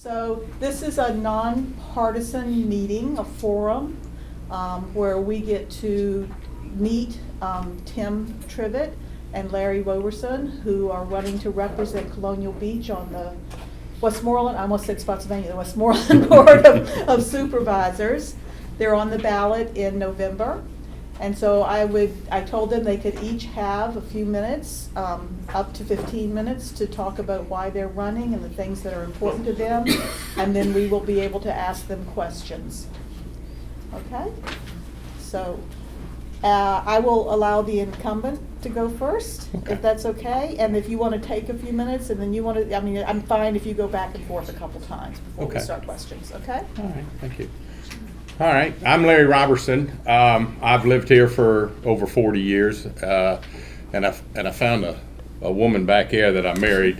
So this is a nonpartisan meeting, a forum, where we get to meet Tim Trivett and Larry Roberson, who are running to represent Colonial Beach on the Westmoreland, I almost said Spotsylvania, the Westmoreland Board of Supervisors. They're on the ballot in November. And so I told them they could each have a few minutes, up to 15 minutes, to talk about why they're running and the things that are important to them. And then we will be able to ask them questions. Okay? So I will allow the incumbent to go first, if that's okay. And if you want to take a few minutes and then you want to, I mean, I'm fine if you go back and forth a couple times before we start questions, okay? All right, thank you. All right, I'm Larry Roberson. I've lived here for over 40 years, and I found a woman back here that I married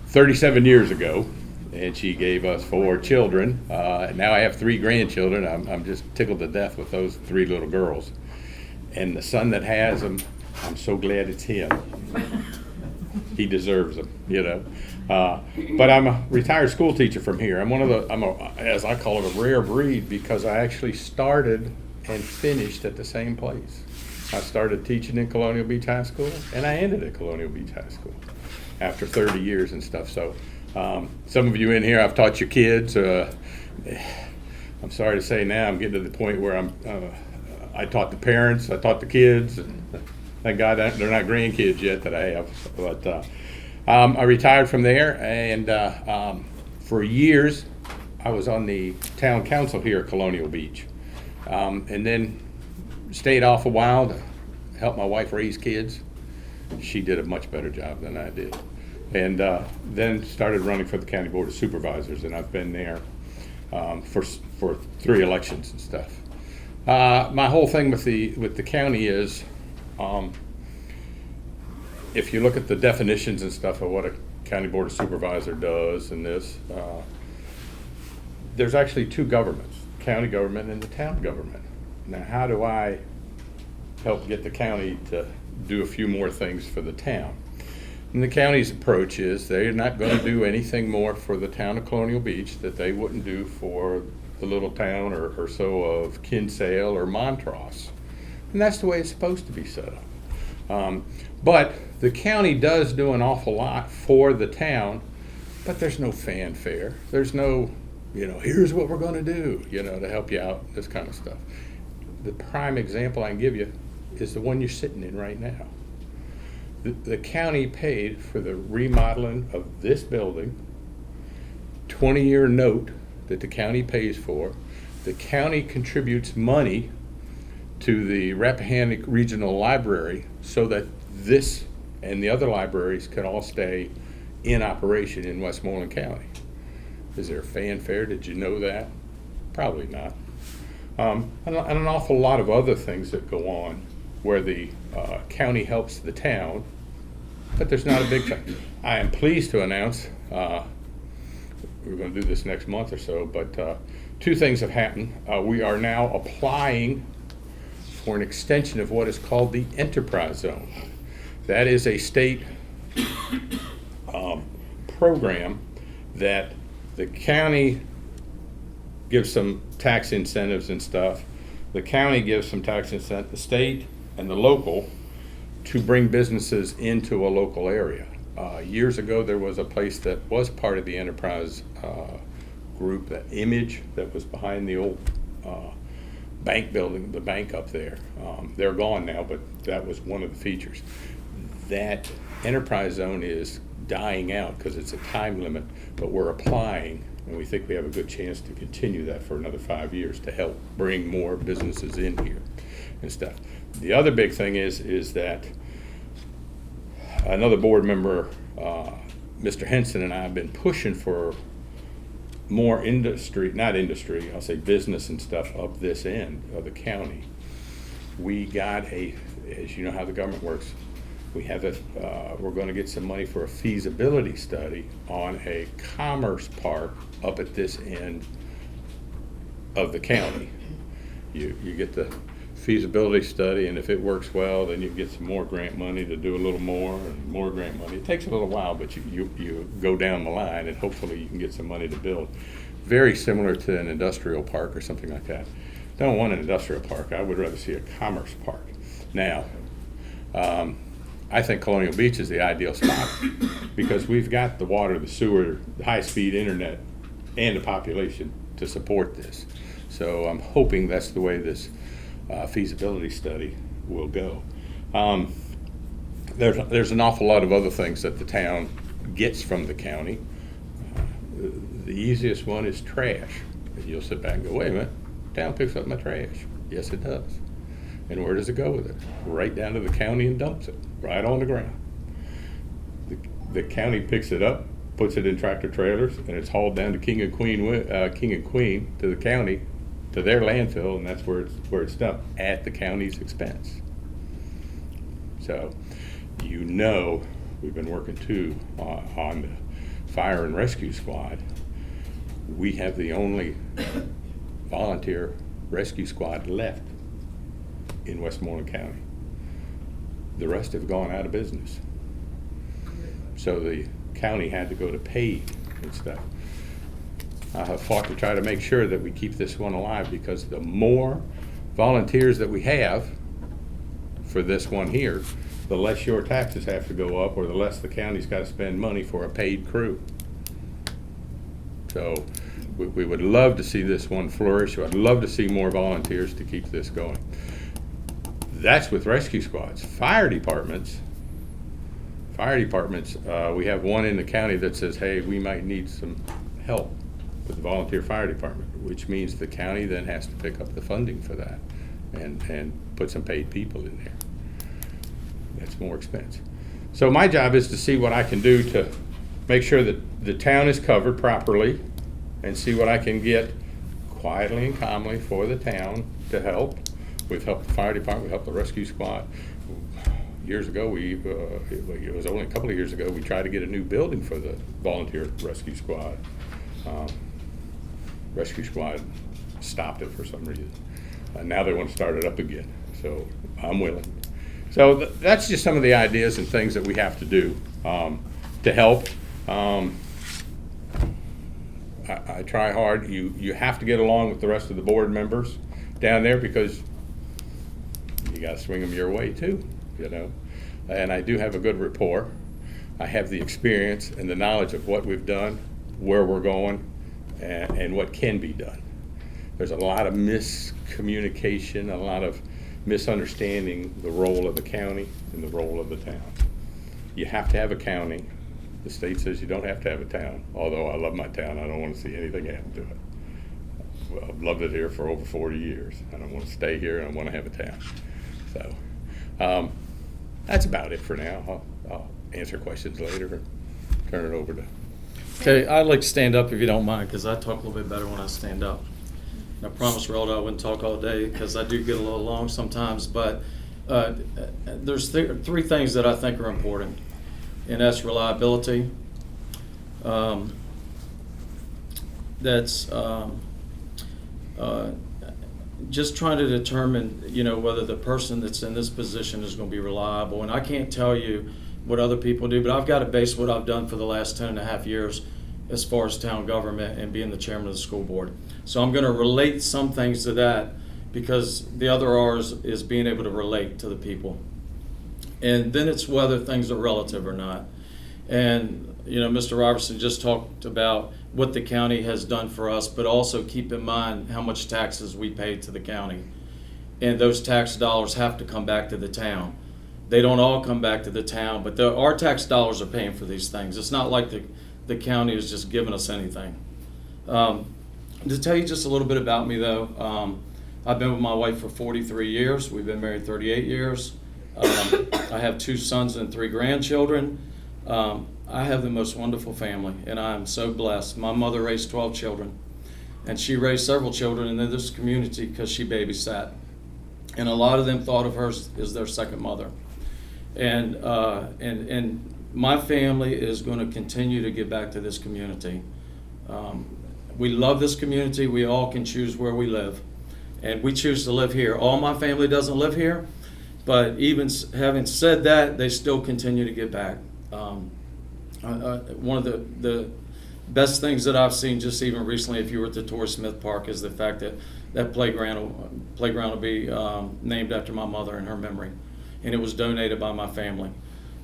37 years ago, and she gave us 4 children. Now I have 3 grandchildren. I'm just tickled to death with those 3 little girls. And the son that has them, I'm so glad it's him. He deserves them, you know. But I'm a retired school teacher from here. I'm as I call it, a rare breed, because I actually started and finished at the same place. I started teaching in Colonial Beach High School, and I ended at Colonial Beach High School after 30 years and stuff. So some of you in here, I've taught your kids. I'm sorry to say now I'm getting to the point where I taught the parents, I taught the kids, and thank God they're not grandkids yet that I have. But I retired from there, and for years I was on the town council here at Colonial Beach, and then stayed off a while to help my wife raise kids. She did a much better job than I did, and then started running for the County Board of Supervisors, and I've been there for 3 elections and stuff. My whole thing with the county is, if you look at the definitions and stuff of what a county board of supervisor does and this, there's actually 2 governments, the county government and the town government. Now, how do I help get the county to do a few more things for the town? And the county's approach is they're not going to do anything more for the town of Colonial Beach that they wouldn't do for the little town or so of Kinsale or Montrose. And that's the way it's supposed to be set up. But the county does do an awful lot for the town, but there's no fanfare. There's no, here's what we're going to do, to help you out, this kind of stuff. The prime example I can give you is the one you're sitting in right now. The county paid for the remodeling of this building, 20-year note that the county pays for. The county contributes money to the Rappahannock Regional Library so that this and the other libraries can all stay in operation in Westmoreland County. Is there a fanfare? Did you know that? Probably not. And an awful lot of other things that go on where the county helps the town, but there's not a big thing. I am pleased to announce, we're going to do this next month or so, but 2 things have happened. We are now applying for an extension of what is called the enterprise zone. That is a state program that the county gives some tax incentives and stuff. The county gives some tax incentives, the state and the local, to bring businesses into a local area. Years ago, there was a place that was part of the enterprise group, that Image, that was behind the old bank building, the bank up there. They're gone now, but that was one of the features. That enterprise zone is dying out because it's a time limit, but we're applying, and we think we have a good chance to continue that for another 5 years to help bring more businesses in here and stuff. The other big thing is that another board member, Mr. Henson, and I have been pushing for more I'll say business and stuff of this end of the county. We got as you know how the government works, we're going to get some money for a feasibility study on a commerce park up at this end of the county. You get the feasibility study, and if it works well, then you get some more grant money to do a little more and more grant money. It takes a little while, but you go down the line, and hopefully you can get some money to build. Very similar to an industrial park or something like that. Don't want an industrial park. I would rather see a commerce park. Now, I think Colonial Beach is the ideal spot because we've got the water, the sewer, the high-speed internet, and the population to support this. So I'm hoping that's the way this feasibility study will go. There's an awful lot of other things that the town gets from the county. The easiest one is trash. And you'll sit back and go, wait a minute, town picks up my trash. Yes, it does. And where does it go with it? Right down to the county and dumps it, right on the ground. The county picks it up, puts it in tractor trailers, and it's hauled down to King and Queen to the county, to their landfill, and that's where it's dumped at the county's expense. So, we've been working too on the fire and rescue squad. We have the only volunteer rescue squad left in Westmoreland County. The rest have gone out of business. So the county had to go to paid and stuff. I have fought to try to make sure that we keep this one alive because the more volunteers that we have for this one here, the less your taxes have to go up or the less the county's got to spend money for a paid crew. So we would love to see this one flourish. I'd love to see more volunteers to keep this going. That's with rescue squads. Fire departments, we have one in the county that says, hey, we might need some help with the volunteer fire department, which means the county then has to pick up the funding for that and put some paid people in there. That's more expense. So my job is to see what I can do to make sure that the town is covered properly and see what I can get quietly and calmly for the town to help. We've helped the fire department, we helped the rescue squad. Years ago, it was only a couple of years ago, we tried to get a new building for the volunteer rescue squad. Rescue squad stopped it for some reason. Now they want to start it up again, so I'm willing. So that's just some of the ideas and things that we have to do to help. I try hard. You have to get along with the rest of the board members down there because you got to swing them your way too, And I do have a good rapport. I have the experience and the knowledge of what we've done, where we're going, and what can be done. There's a lot of miscommunication, a lot of misunderstanding the role of the county and the role of the town. You have to have a county. The state says you don't have to have a town, although I love my town. I don't want to see anything happen to it. Well, I've loved it here for over 40 years. I don't want to stay here, and I want to have a town. So that's about it for now. I'll answer questions later and turn it over to. Okay, I'd like to stand up if you don't mind, because I talk a little bit better when I stand up. And I promised Rhoda I wouldn't talk all day, because I do get a little long sometimes, but there's three things that I think are important, and that's reliability. That's just trying to determine, whether the person that's in this position is going to be reliable. And I can't tell you what other people do, but I've got to base what I've done for the last 10 and a half years as far as town government and being the chairman of the school board. So I'm going to relate some things to that because the other R is being able to relate to the people. And then it's whether things are relative or not. And, Mr. Roberson just talked about what the county has done for us, but also keep in mind how much taxes we pay to the county. And those tax dollars have to come back to the town. They don't all come back to the town, but our tax dollars are paying for these things. It's not like the county is just giving us anything. To tell you just a little bit about me, though, I've been with my wife for 43 years. We've been married 38 years. I have 2 sons and 3 grandchildren. I have the most wonderful family, and I'm so blessed. My mother raised 12 children, and she raised several children in this community because she babysat. And a lot of them thought of her as their second mother. And my family is going to continue to give back to this community. We love this community. We all can choose where we live. and we choose to live here. All my family doesn't live here, but even having said that, they still continue to give back. One of the best things that I've seen just even recently, if you were at the Torrey Smith Park, is the fact that that playground will be named after my mother in her memory, and it was donated by my family.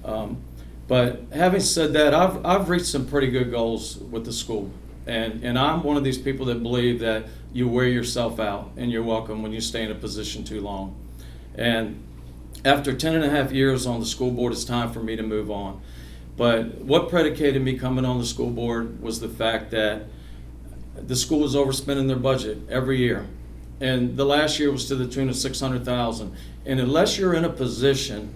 But having said that, I've reached some pretty good goals with the school, and I'm one of these people that believe that you wear yourself out and you're welcome when you stay in a position too long. And after 10.5 years on the school board, it's time for me to move on. But what predicated me coming on the school board was the fact that the school was overspending their budget every year. And the last year was to the tune of $600,000. And unless you're in a position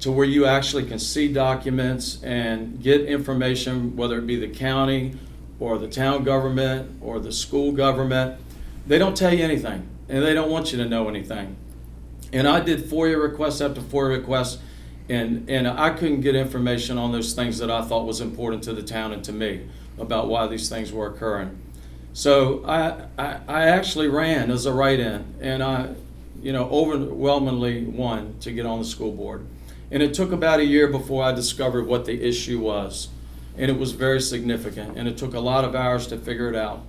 to where you actually can see documents and get information, whether it be the county or the town government or the school government, they don't tell you anything, and they don't want you to know anything. And I did FOIA requests after FOIA requests, and I couldn't get information on those things that I thought was important to the town and to me about why these things were occurring. So I actually ran as a write-in, and I overwhelmingly won to get on the school board. And it took about a year before I discovered what the issue was. And it was very significant, and it took a lot of hours to figure it out.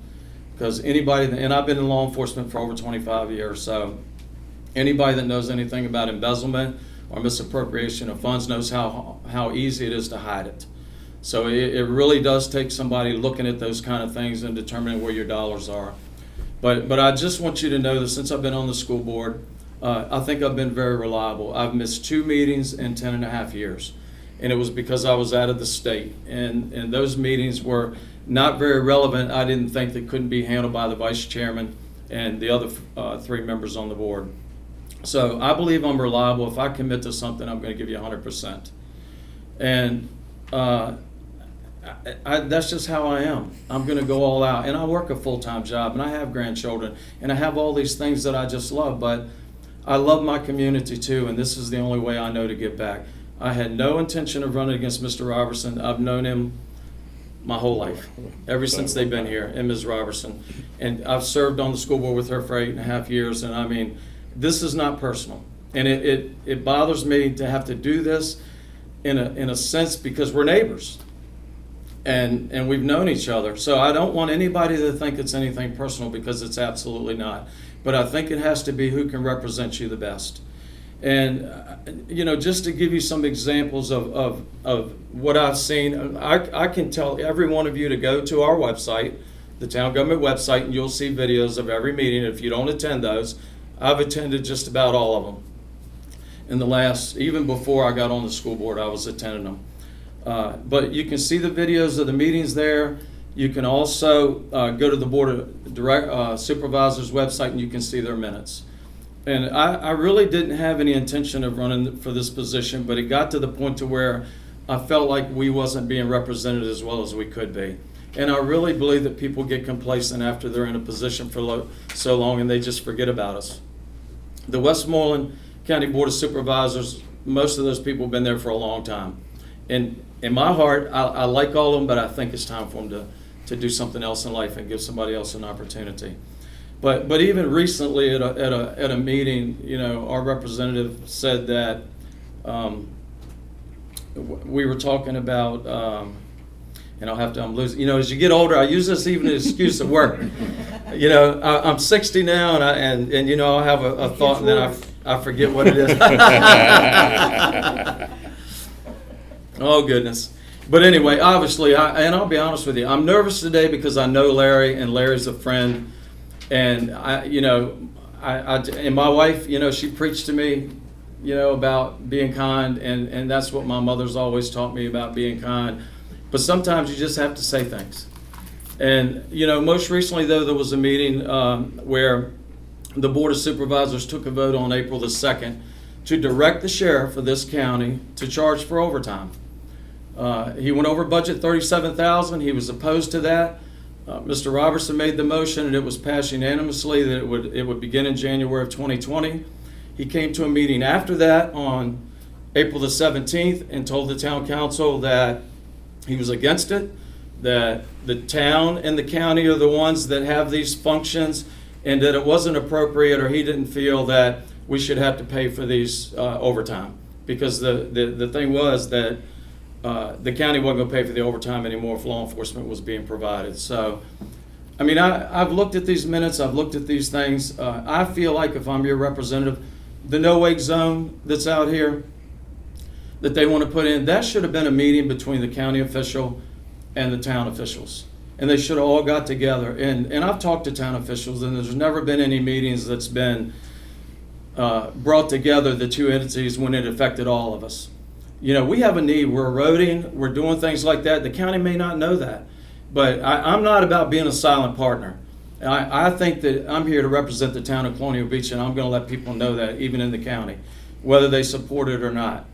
Because and I've been in law enforcement for over 25 years, so anybody that knows anything about embezzlement or misappropriation of funds knows how easy it is to hide it. So it really does take somebody looking at those kind of things and determining where your dollars are. But I just want you to know that since I've been on the school board, I think I've been very reliable. I've missed 2 meetings in 10.5 years. And it was because I was out of the state. And those meetings were not very relevant. I didn't think they couldn't be handled by the vice chairman and the other 3 members on the board. So I believe I'm reliable. If I commit to something, I'm going to give you 100%. And that's just how I am. I'm going to go all out. And I work a full-time job, and I have grandchildren, and I have all these things that I just love. But I love my community too, and this is the only way I know to give back. I had no intention of running against Mr. Roberson. I've known him my whole life, ever since they've been here, and Ms. Roberson. And I've served on the school board with her for 8.5 years, and I mean, this is not personal. And it bothers me to have to do this in a sense because we're neighbors. And we've known each other. So I don't want anybody to think it's anything personal, because it's absolutely not. But I think it has to be who can represent you the best. And, just to give you some examples of what I've seen, I can tell every one of you to go to our website, the town government website, and you'll see videos of every meeting. If you don't attend those, I've attended just about all of them. In the even before I got on the school board, I was attending them. But you can see the videos of the meetings there. You can also go to the Board of Supervisors website, and you can see their minutes. And I really didn't have any intention of running for this position, but it got to the point to where I felt like we wasn't being represented as well as we could be. And I really believe that people get complacent after they're in a position for so long, and they just forget about us. The Westmoreland County Board of Supervisors, most of those people have been there for a long time. And in my heart, I like all of them, but I think it's time for them to do something else in life and give somebody else an opportunity. But even recently at a meeting, our representative said that we were talking about, and I'm losing. As you get older, I use this even as an excuse at work. I'm 60 now, and I'll have a thought, and then I forget what it is. Oh goodness. But anyway, obviously, I'll be honest with you, I'm nervous today because I know Larry, and Larry's a friend. And and my wife, she preached to me, about being kind, and that's what my mother's always taught me about being kind. But sometimes you just have to say things. And, most recently, though, there was a meeting where the Board of Supervisors took a vote on April the 2nd to direct the sheriff of this county to charge for overtime. He went over budget $37,000. He was opposed to that. Mr. Roberson made the motion, and it was passed unanimously that it would begin in January of 2020. He came to a meeting after that on April the 17th and told the town council that he was against it, that the town and the county are the ones that have these functions, and that it wasn't appropriate, or he didn't feel that we should have to pay for these overtime. Because the thing was that the county wasn't going to pay for the overtime anymore if law enforcement was being provided. So, I mean, I've looked at these minutes, I've looked at these things. I feel like if I'm your representative, the no-wake zone that's out here that they want to put in, that should have been a meeting between the county official and the town officials. And they should have all got together. And I've talked to town officials, and there's never been any meetings that's been brought together, the two entities, when it affected all of us. You know, we have a need. We're eroding. We're doing things like that. The county may not know that. But I'm not about being a silent partner. I think that I'm here to represent the town of Colonial Beach, and I'm going to let people know that, even in the county, whether they support it or not.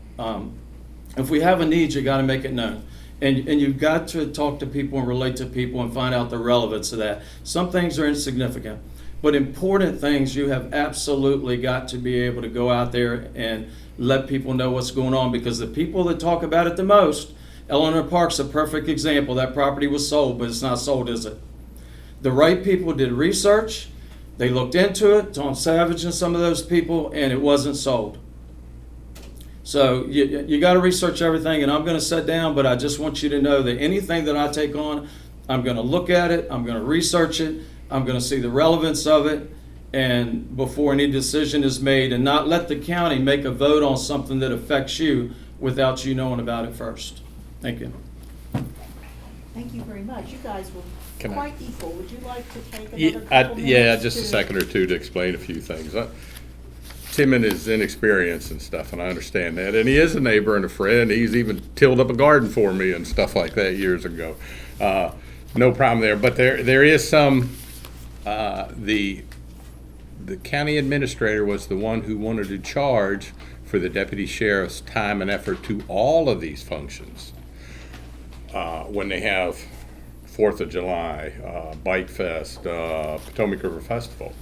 If we have a need, you got to make it known. And you've got to talk to people and relate to people and find out the relevance of that. Some things are insignificant, but important things you have absolutely got to be able to go out there and let people know what's going on, because the people that talk about it the most, Eleanor Park's a perfect example. That property was sold, but it's not sold, is it? The right people did research. They looked into it, Tom Savage and some of those people, and it wasn't sold. So you got to research everything, and I'm going to sit down, but I just want you to know that anything that I take on, I'm going to look at it, I'm going to research it, I'm going to see the relevance of it, and before any decision is made, and not let the county make a vote on something that affects you without you knowing about it first. Thank you. Thank you very much. You guys were Can I- quite equal. Would you like to take Yeah, another couple minutes? yeah, just a to- second or two to explain a few things. Tim and his inexperience and stuff, and I understand that. And he is a neighbor and a friend. He's even tilled up a garden for me and stuff like that years ago. No problem there. But there is some, the county administrator was the one who wanted to charge for the deputy sheriff's time and effort to all of these functions. When they have 4th of July, Bike Fest, Potomac River Festival.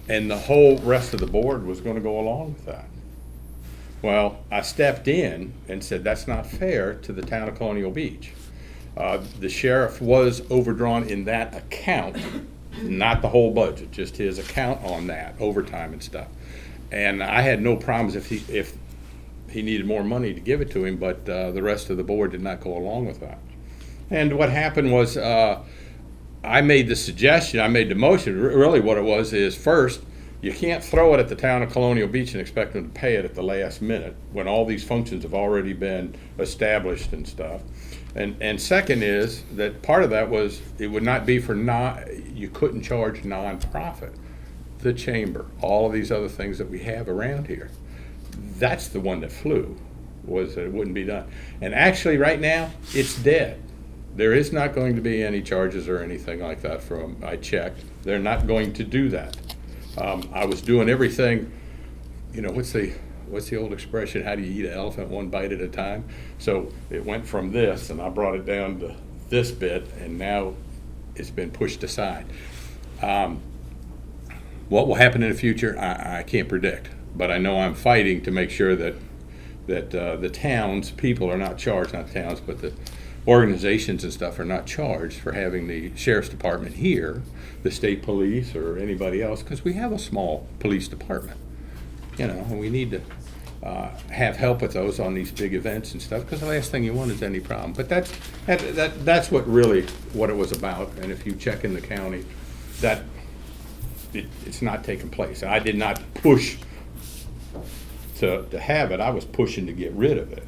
And the whole rest of the board was going to go along with that. Well, I stepped in and said, that's not fair to the town of Colonial Beach. The sheriff was overdrawn in that account, not the whole budget, just his account on that, overtime and stuff. And I had no problems if he needed more money to give it to him, but the rest of the board did not go along with that. And what happened was, I made the suggestion, I made the motion. Really what it was is, first, you can't throw it at the town of Colonial Beach and expect them to pay it at the last minute when all these functions have already been established and stuff. And second is that part of that was it would not be for you couldn't charge nonprofit, the chamber, all of these other things that we have around here. That's the one that flew, was that it wouldn't be done. And actually right now, it's dead. There is not going to be any charges or anything like that I checked. They're not going to do that. I was doing everything, you know, what's the old expression? How do you eat an elephant one bite at a time? So it went from this, and I brought it down to this bit, and now it's been pushed aside. What will happen in the future, I can't predict, but I know I'm fighting to make sure that the towns, people are not charged, not towns, but the organizations and stuff are not charged for having the sheriff's department here, the state police or anybody else, because we have a small police department, you know, and we need to have help with those on these big events and stuff, because the last thing you want is any problem. But that's what it was about. And if you check in the county, that it's not taking place. I did not push to have it. I was pushing to get rid of it,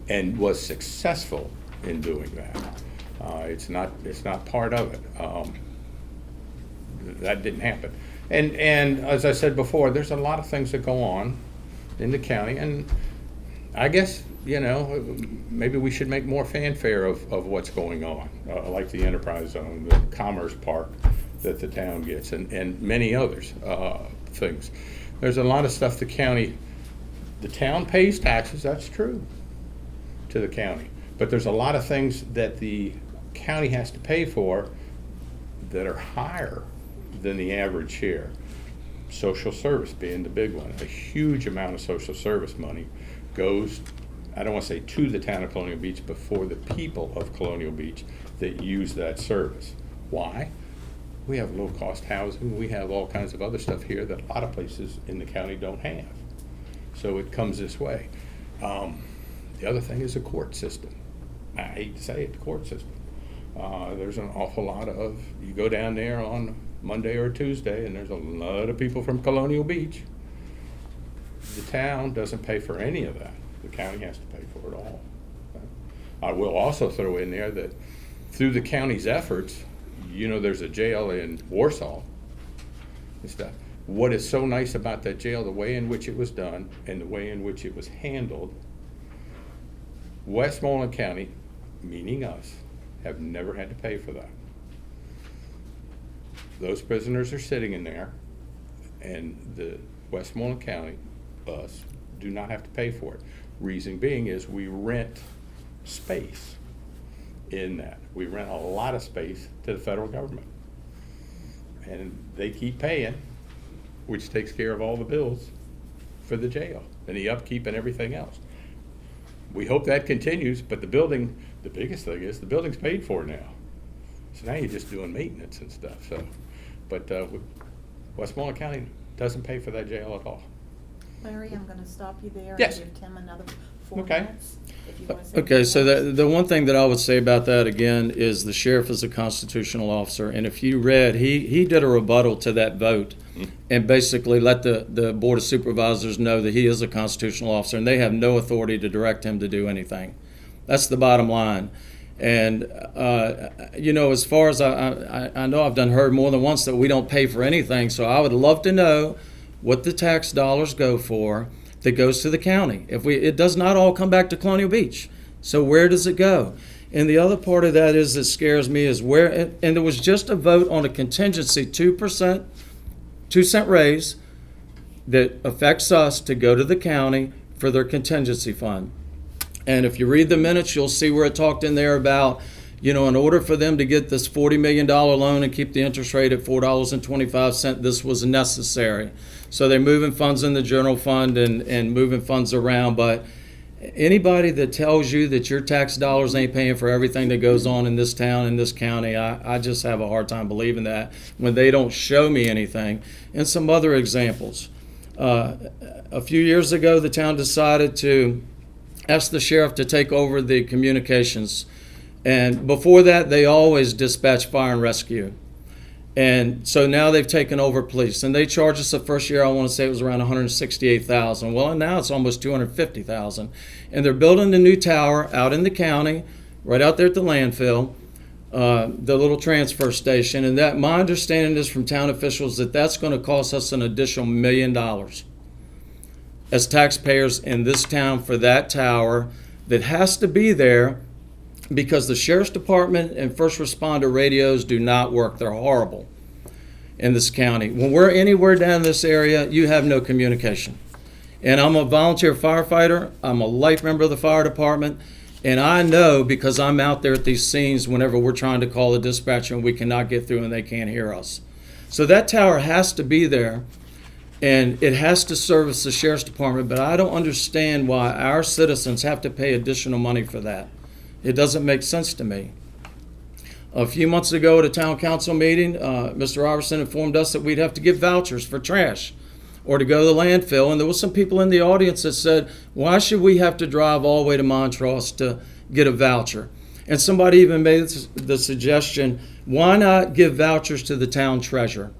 and was successful in doing that. It's not part of it. That didn't happen. And as I said before, there's a lot of things that go on in the county, and I guess, you know, maybe we should make more fanfare of what's going on, like the enterprise zone, the commerce park that the town gets, and many others things. There's a lot of stuff the town pays taxes, that's true, to the county. But there's a lot of things that the county has to pay for that are higher than the average share. Social service being the big one. A huge amount of social service money goes, I don't want to say to the town of Colonial Beach, but for the people of Colonial Beach that use that service. Why? We have low-cost housing. We have all kinds of other stuff here that a lot of places in the county don't have. So it comes this way. The other thing is the court system. I hate to say it, the court system. There's an awful lot of, you go down there on Monday or Tuesday, and there's a lot of people from Colonial Beach. The town doesn't pay for any of that. The county has to pay for it all. I will also throw in there that through the county's efforts, there's a jail in Warsaw and stuff. What is so nice about that jail, the way in which it was done and the way in which it was handled, Westmoreland County, meaning us, have never had to pay for that. Those prisoners are sitting in there, and the Westmoreland County, us, do not have to pay for it. Reason being is we rent space in that. We rent a lot of space to the federal government. And they keep paying, which takes care of all the bills for the jail and the upkeep and everything else. We hope that continues, but the biggest thing is the building's paid for now. So now you're just doing maintenance and stuff. But Westmoreland County doesn't pay for that jail at all. Larry, I'm going to stop you there. Yes. And give Tim another 4 Okay. minutes. If you want to say Okay, so anything else. the one thing that I would say about that again is the sheriff is a constitutional officer, and if you read, he did a rebuttal to that vote and basically let the Board of Supervisors know that he is a constitutional officer and they have no authority to direct him to do anything. That's the bottom line. And, as far as I know, I've heard more than once that we don't pay for anything, so I would love to know what the tax dollars go for that goes to the county. It does not all come back to Colonial Beach. So where does it go? And the other part of that that scares me is and there was just a vote on a contingency 2%, 2-cent raise that affects us to go to the county for their contingency fund. And if you read the minutes, you'll see where it talked in there about, in order for them to get this $40 million loan and keep the interest rate at $4.25, this was necessary. So they're moving funds in the general fund and moving funds around. But anybody that tells you that your tax dollars ain't paying for everything that goes on in this town, in this county, I just have a hard time believing that when they don't show me anything. And some other examples. A few years ago, the town decided to ask the sheriff to take over the communications. And before that, they always dispatched fire and rescue. And so now they've taken over police. And they charged us the first year, I want to say it was around $168,000. Well, now it's almost $250,000. And they're building a new tower out in the county, right out there at the landfill, the little transfer station. And that, my understanding is from town officials that that's going to cost us an additional $1 million as taxpayers in this town for that tower that has to be there because the sheriff's department and first responder radios do not work. They're horrible in this county. When we're anywhere down this area, you have no communication. And I'm a volunteer firefighter. I'm a life member of the fire department. And I know because I'm out there at these scenes whenever we're trying to call the dispatcher and we cannot get through and they can't hear us. So that tower has to be there. And it has to service the sheriff's department, but I don't understand why our citizens have to pay additional money for that. It doesn't make sense to me. A few months ago at a town council meeting, Mr. Roberson informed us that we'd have to give vouchers for trash or to go to the landfill. And there was some people in the audience that said, why should we have to drive all the way to Montrose to get a voucher? And somebody even made the suggestion, why not give vouchers to the town treasurer?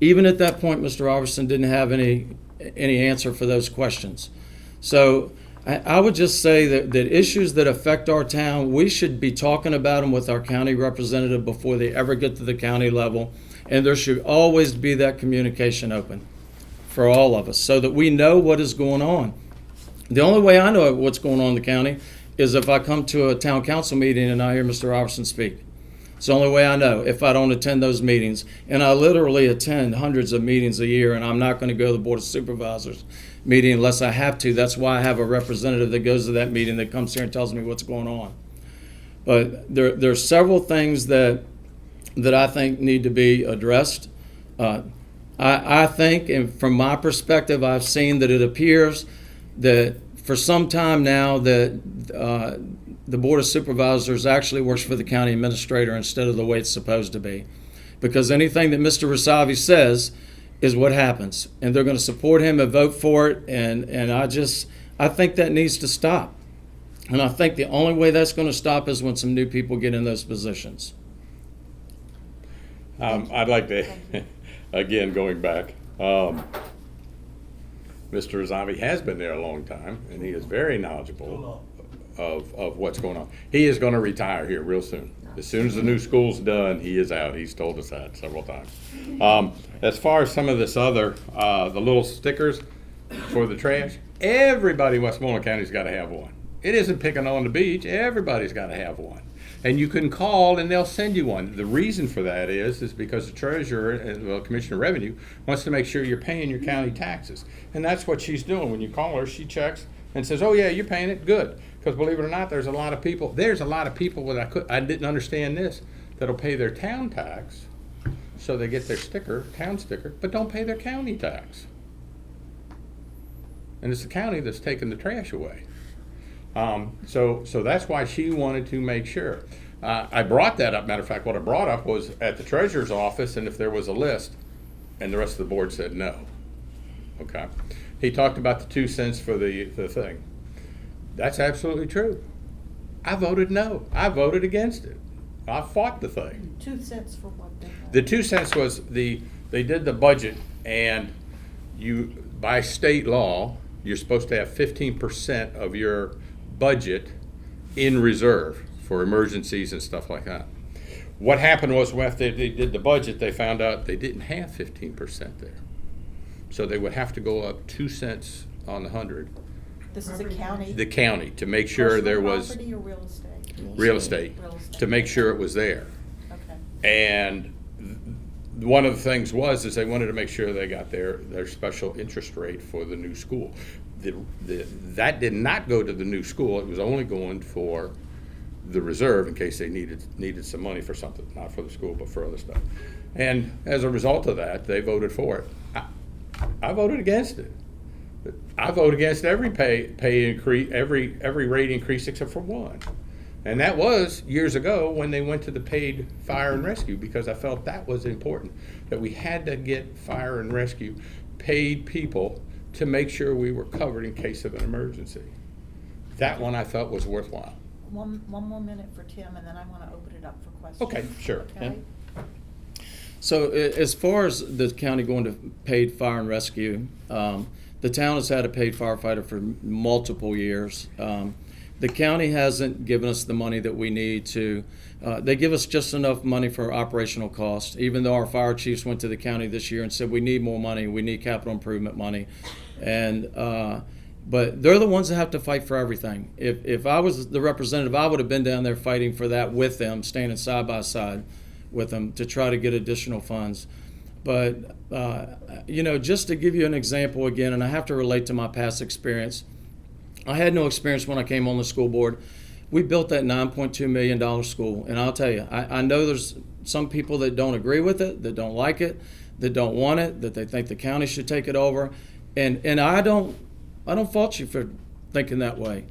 Even at that point, Mr. Roberson didn't have any answer for those questions. So I would just say that issues that affect our town, we should be talking about them with our county representative before they ever get to the county level. And there should always be that communication open for all of us so that we know what is going on. The only way I know what's going on in the county is if I come to a town council meeting and I hear Mr. Roberson speak. It's the only way I know if I don't attend those meetings. And I literally attend hundreds of meetings a year, and I'm not going to go to the Board of Supervisors meeting unless I have to. That's why I have a representative that goes to that meeting that comes here and tells me what's going on. But there's several things that I think need to be addressed. I think, and from my perspective, I've seen that it appears that for some time now that the Board of Supervisors actually works for the county administrator instead of the way it's supposed to be. because anything that Mr. Rasavi says is what happens, and they're going to support him and vote for it, and I think that needs to stop. And I think the only way that's going to stop is when some new people get in those positions. I'd like to, again, going back, Mr. Razavi has been there a long time, and he is very knowledgeable of what's going on. He is going to retire here real soon. As soon as the new school's done, he is out. He's told us that several times. As far as some of this other, the little stickers for the trash, everybody in Westmoreland County's got to have one. It isn't picking on the beach. Everybody's got to have one. And you can call and they'll send you one. The reason for that is because the treasurer and the Commissioner of Revenue wants to make sure you're paying your county taxes. And that's what she's doing. When you call her, she checks and says, oh yeah, you're paying it, good. Because believe it or not, there's a lot of people that I didn't understand this, that'll pay their town tax, so they get their town sticker, but don't pay their county tax. And it's the county that's taking the trash away. So that's why she wanted to make sure. I brought that up. Matter of fact, what I brought up was at the treasurer's office, and if there was a list, and the rest of the board said no. Okay. He talked about the 2 cents for the thing. That's absolutely true. I voted no. I voted against it. I fought the thing. 2 cents for what they The 2 cents was they did the budget, and by state law, you're supposed to have 15% of your budget in reserve for emergencies and stuff like that. What happened was after they did the budget, they found out they didn't have 15% there. So they would have to go up 2 cents on the 100. This is a county. The county, to make sure there was Property or real estate? real estate, to make sure it was there. Okay. And one of the things is they wanted to make sure they got their special interest rate for the new school. That did not go to the new school. It was only going for the reserve in case they needed some money for something, not for the school, but for other stuff. And as a result of that, they voted for it. I voted against it. I voted against every pay increase, every rate increase except for one. And that was years ago when they went to the paid fire and rescue, because I felt that was important, that we had to get fire and rescue paid people to make sure we were covered in case of an emergency. That one I felt was worthwhile. One more minute for Tim, and then I want to open it up for questions. Okay, sure. Okay? So as far as the county going to paid fire and rescue, the town has had a paid firefighter for multiple years. The county hasn't given us the money that we need to. They give us just enough money for operational costs, even though our fire chiefs went to the county this year and said, we need more money, we need capital improvement money. And but they're the ones that have to fight for everything. If I was the representative, I would have been down there fighting for that with them, standing side by side with them to try to get additional funds. But, just to give you an example again, and I have to relate to my past experience, I had no experience when I came on the school board. We built that $9.2 million school, and I'll tell you, I know there's some people that don't agree with it, that don't like it, that don't want it, that they think the county should take it over, and I don't fault you for thinking that way.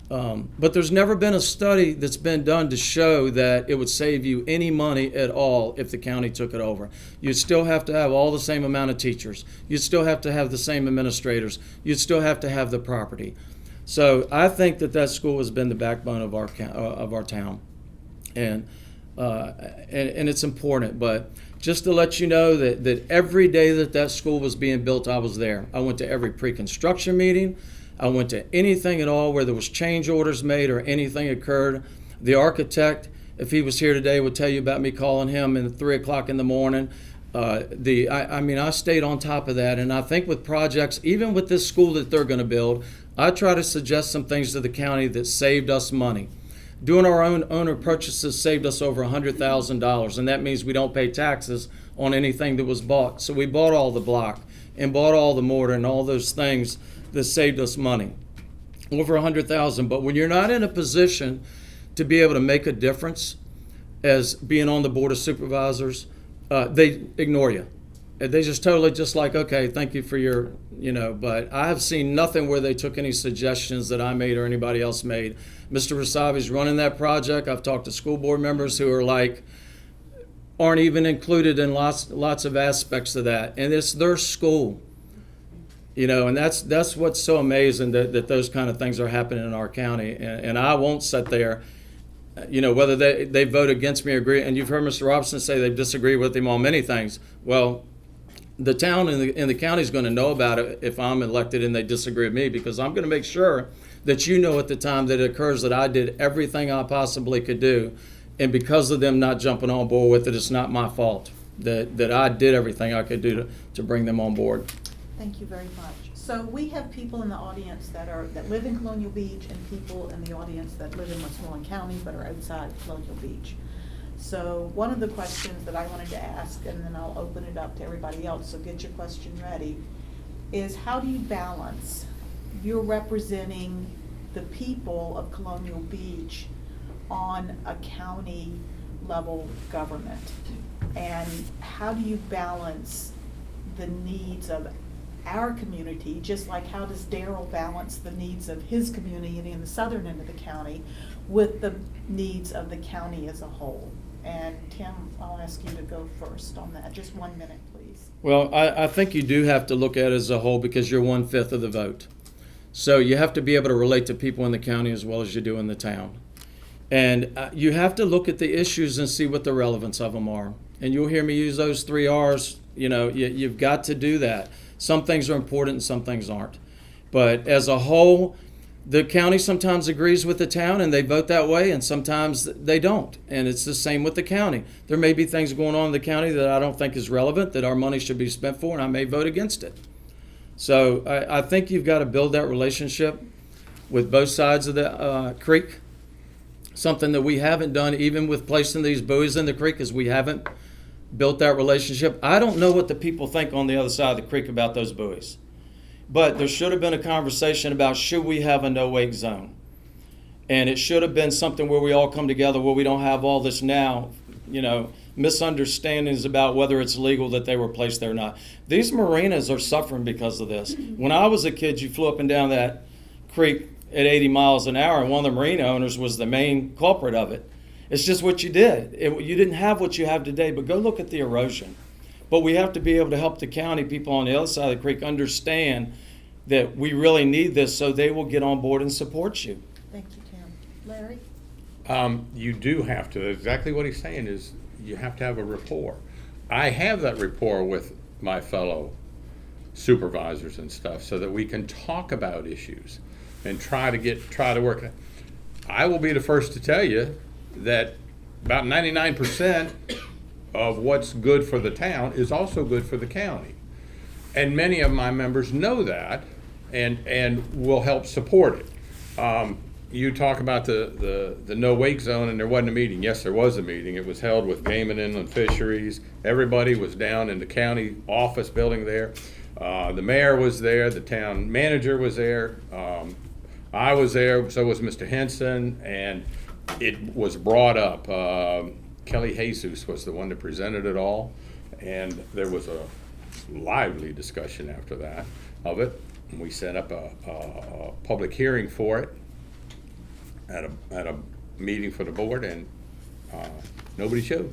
But there's never been a study that's been done to show that it would save you any money at all if the county took it over. You'd still have to have all the same amount of teachers. You'd still have to have the same administrators. You'd still have to have the property. So I think that school has been the backbone of our town, and it's important. But just to let you know that every day that school was being built, I was there. I went to every pre-construction meeting. I went to anything at all where there was change orders made or anything occurred. The architect, if he was here today, would tell you about me calling him at 3 o'clock in the morning. I stayed on top of that, and I think with projects, even with this school that they're going to build, I try to suggest some things to the county that saved us money. Doing our own owner purchases saved us over $100,000, and that means we don't pay taxes on anything that was bought. So we bought all the block and bought all the mortar and all those things that saved us money, over $100,000. But when you're not in a position to be able to make a difference as being on the board of supervisors, they ignore you. They just totally okay, thank you for your, but I have seen nothing where they took any suggestions that I made or anybody else made. Mr. Rasavi's running that project. I've talked to school board members who are like, aren't even included in lots of aspects of that, and it's their school. And that's what's so amazing, that those kind of things are happening in our county. And I won't sit there, whether they vote against me or agree. And you've heard Mr. Roberson say they disagree with him on many things. Well, the town and the county is going to know about it if I'm elected and they disagree with me, because I'm going to make sure that at the time that it occurs that I did everything I possibly could do. And because of them not jumping on board with it, it's not my fault that I did everything I could do to bring them on board. Thank you very much. So we have people in the audience that live in Colonial Beach, and people in the audience that live in Westmoreland County but are outside Colonial Beach. So one of the questions that I wanted to ask, and then I'll open it up to everybody else, so get your question ready, is how do you balance, you're representing the people of Colonial Beach on a county level government, and how do you balance the needs of our community, just like how does Daryl balance the needs of his community in the southern end of the county with the needs of the county as a whole? And Tim, I'll ask you to go first on that. Just 1 minute, please. Well, I think you do have to look at it as a whole, because you're 1/5 of the vote. So you have to be able to relate to people in the county as well as you do in the town. And you have to look at the issues and see what the relevance of them are. And you'll hear me use those 3 R's. You've got to do that. Some things are important and some things aren't. But as a whole, the county sometimes agrees with the town and they vote that way, and sometimes they don't. And it's the same with the county. There may be things going on in the county that I don't think is relevant, that our money should be spent for, and I may vote against it. So I think you've got to build that relationship with both sides of the creek. Something that we haven't done, even with placing these buoys in the creek, is we haven't built that relationship. I don't know what the people think on the other side of the creek about those buoys. But there should have been a conversation about, should we have a no-wake zone? And it should have been something where we all come together, where we don't have all this now, misunderstandings about whether it's legal that they were placed there or not. These marinas are suffering because of this. When I was a kid, you flew up and down that creek at 80 miles an hour, and one of the marina owners was the main culprit of it. It's just what you did. You didn't have what you have today, but go look at the erosion. But we have to be able to help the county people on the other side of the creek understand that we really need this, so they will get on board and support you. Thank you, Tim. Larry? You do have to, exactly what he's saying is, you have to have a rapport. I have that rapport with my fellow supervisors and stuff, so that we can talk about issues and try to work. I will be the first to tell you that about 99% of what's good for the town is also good for the county. And many of my members know that and will help support it. You talk about the no-wake zone, and there wasn't a meeting. Yes, there was a meeting. It was held with Game and Inland Fisheries. Everybody was down in the county office building there. The mayor was there. The town manager was there. I was there. So was Mr. Henson. And it was brought up. Kelly Jesus was the one that presented it all. And there was a lively discussion after that of it. And we set up a public hearing for it at a meeting for the board, and nobody showed.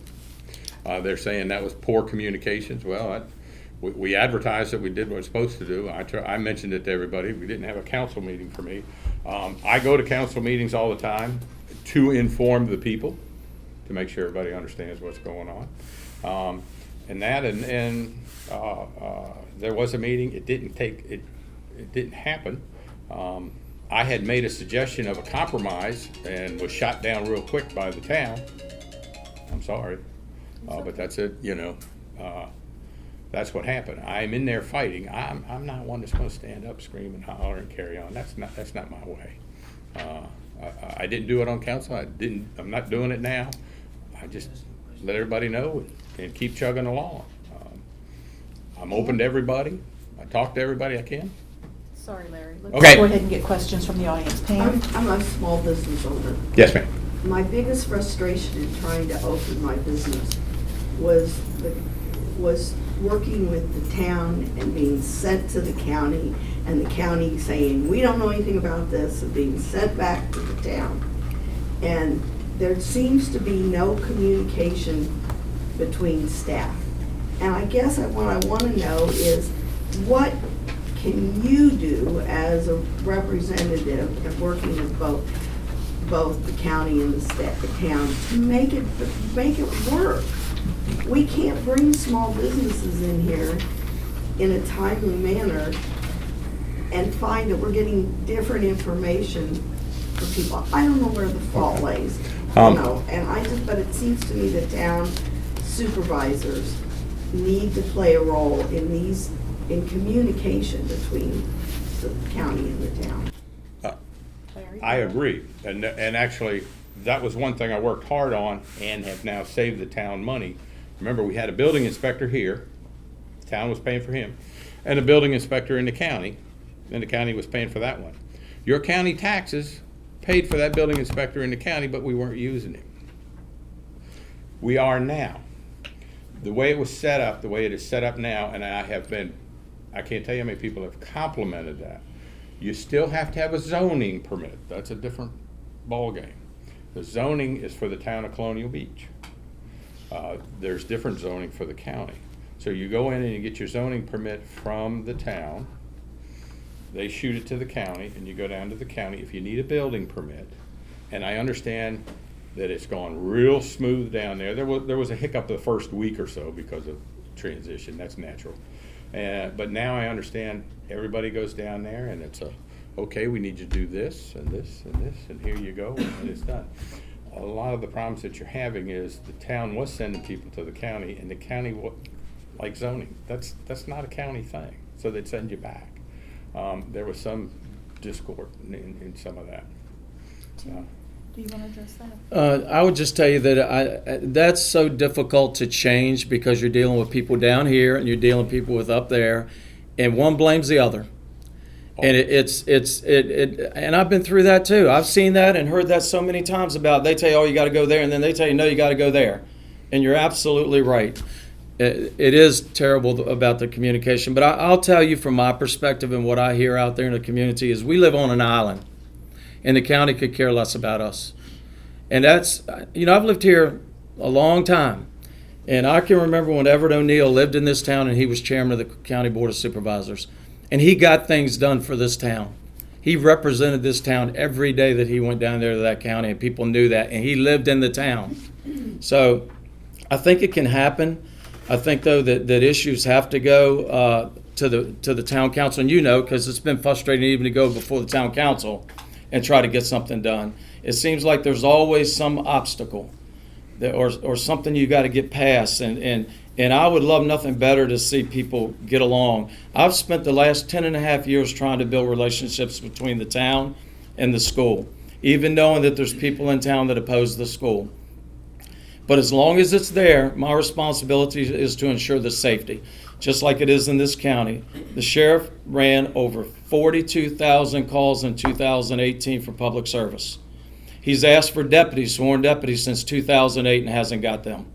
They're saying that was poor communications. Well, we advertised that we did what we're supposed to do. I mentioned it to everybody. We didn't have a council meeting for me. I go to council meetings all the time to inform the people, to make sure everybody understands what's going on. And there was a meeting. It didn't happen. I had made a suggestion of a compromise and was shot down real quick by the town. I'm sorry, but that's it. That's what happened. I'm in there fighting. I'm not one that's going to stand up, scream, and holler and carry on. That's not my way. I didn't do it on council. I'm not doing it now. I just let everybody know and keep chugging along. I'm open to everybody. I talk to everybody I can. Sorry, Larry. Let's Okay. go ahead and get questions from the audience. Pam? I'm a small business owner. Yes, ma'am. My biggest frustration in trying to open my business was working with the town and being sent to the county, and the county saying, we don't know anything about this, and being sent back to the town. And there seems to be no communication between staff. And I guess what I want to know is, what can you do as a representative and working with both the county and the town to make it work? We can't bring small businesses in here in a timely manner and find that we're getting different information for people. I don't know where the fault lays, but it seems to me that town supervisors need to play a role in communication between the county and the town. Larry? I agree, and actually, that was one thing I worked hard on and have now saved the town money. Remember, we had a building inspector here, the town was paying for him, and a building inspector in the county, and the county was paying for that one. Your county taxes paid for that building inspector in the county, but we weren't using him. We are now. The way it was set up, the way it is set up now, and I can't tell you how many people have complimented that. You still have to have a zoning permit. That's a different ballgame. The zoning is for the town of Colonial Beach. There's different zoning for the county. So you go in and you get your zoning permit from the town. They shoot it to the county, and you go down to the county if you need a building permit. And I understand that it's gone real smooth down there. There was a hiccup the first week or so because of transition. That's natural. But now I understand everybody goes down there, and it's okay, we need you to do this and this and this, and here you go, and it's done. A lot of the problems that you're having is the town was sending people to the county, and the county, like zoning, that's not a county thing, so they'd send you back. There was some discord in some of that. Tim, do you want to address that? I would just tell you that that's so difficult to change because you're dealing with people down here and you're dealing with people with up there, and one blames the other. And and I've been through that too. I've seen that and heard that so many times about, they tell you, oh, you got to go there, and then they tell you, no, you got to go there. And you're absolutely right. It is terrible about the communication. But I'll tell you from my perspective and what I hear out there in the community is we live on an island, and the county could care less about us. And that's, I've lived here a long time. And I can remember when Everett O'Neill lived in this town and he was chairman of the County Board of Supervisors. And he got things done for this town. He represented this town every day that he went down there to that county, and people knew that, and he lived in the town. So I think it can happen. I think, though, that issues have to go to the town council, and because it's been frustrating even to go before the town council and try to get something done. It seems like there's always some obstacle or something you got to get past, and I would love nothing better to see people get along. I've spent the last 10 and a half years trying to build relationships between the town and the school, even knowing that there's people in town that oppose the school. But as long as it's there, my responsibility is to ensure the safety, just like it is in this county. The sheriff ran over 42,000 calls in 2018 for public service. He's asked for deputies, sworn deputies, since 2008 and hasn't got them.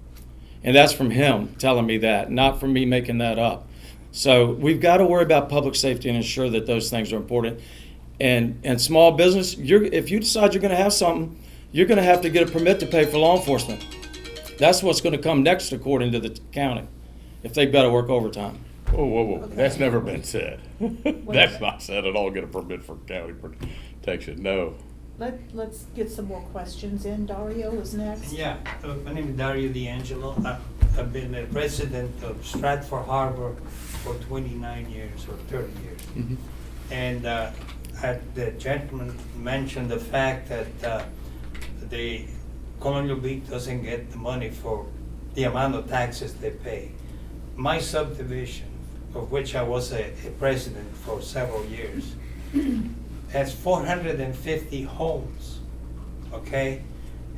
And that's from him telling me that, not from me making that up. So we've got to worry about public safety and ensure that those things are important. And small business, if you decide you're going to have something, you're going to have to get a permit to pay for law enforcement. That's what's going to come next, according to the county, if they better work overtime. Whoa. Okay. That's never been said. That's not said at all, get a permit for county protection, no. Let's get some more questions in. Dario is next. Yeah, my name is Dario D'Angelo. I've been a resident of Stratford Harbor for 29 years or 30 years. Mhm. And the gentleman mentioned the fact that the Colonial Beach doesn't get the money for the amount of taxes they pay. My subdivision, of which I was a president for several years, has 450 homes, okay?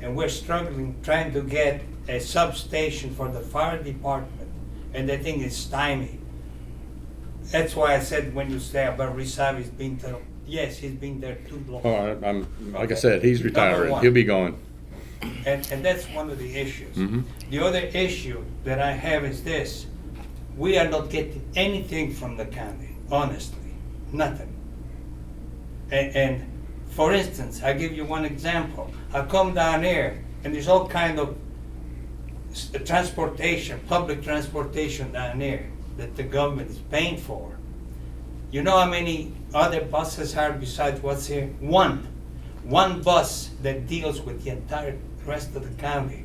And we're struggling, trying to get a substation for the fire department, and the thing is stymied. That's why I said when you say about Rizal, he's been there, yes, he's been there too long. I'm like I said, he's retiring, one. he'll be gone. And that's one of the issues. Mhm. The other issue that I have is this: we are not getting anything from the county, honestly, nothing. And for instance, I'll give you one example. I come down here and there's all kind of transportation, public transportation down there that the government is paying for. You know how many other buses are besides what's here? One bus that deals with the entire rest of the county.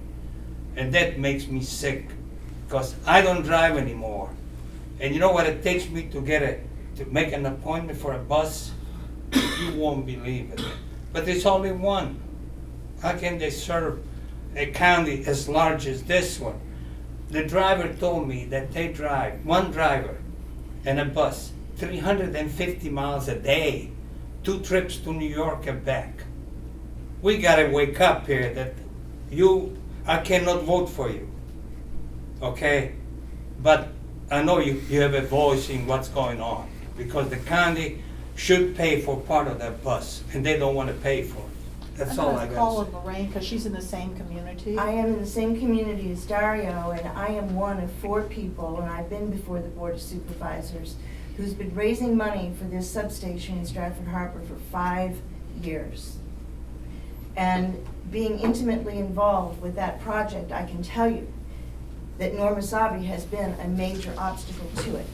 And that makes me sick, because I don't drive anymore. And you know what it takes me to make an appointment for a bus? You won't believe it. But there's only one. How can they serve a county as large as this one? The driver told me that they drive, one driver and a bus, 350 miles a day, 2 trips to New York and back. We gotta wake up here that I cannot vote for you, okay? But I know you have a voice in what's going on, because the county should pay for part of that bus, and they don't wanna pay for it. That's all I I'm gonna call got. on Lorraine, because she's in the same community. I am in the same community as Dario, and I am one of 4 people, and I've been before the Board of Supervisors, who's been raising money for this substation in Stratford Harbor for 5 years. And being intimately involved with that project, I can tell you that Norma Savi has been a major obstacle to it.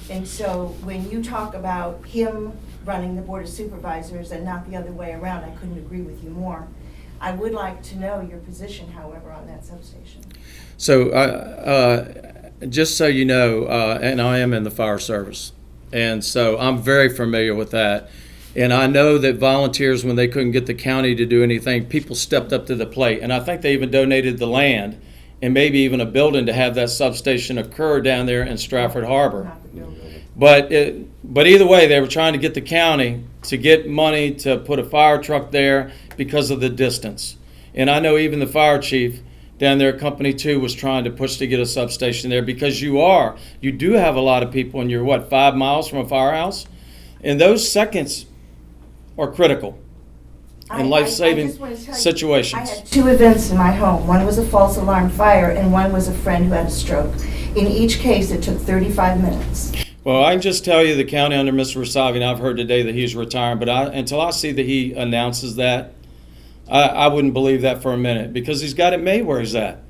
And so when you talk about him running the Board of Supervisors and not the other way around, I couldn't agree with you more. I would like to know your position, however, on that substation. So, just so you know, and I am in the fire service, and so I'm very familiar with that. And I know that volunteers, when they couldn't get the county to do anything, people stepped up to the plate. And I think they even donated the land and maybe even a building to have that substation occur down there in Stratford Harbor. Not the building. But either way, they were trying to get the county to get money to put a fire truck there because of the distance. And I know even the fire chief down there at Company 2 was trying to push to get a substation there, because you do have a lot of people, and you're 5 miles from a firehouse? And those seconds are critical in life-saving I just want to tell you, situations. I had 2 events in my home. One was a false alarm fire, and one was a friend who had a stroke. In each case, it took 35 minutes. Well, I can just tell you the county under Mr. Rasavi, and I've heard today that he's retiring, but until I see that he announces that, I wouldn't believe that for a minute, because he's got it made where he's at.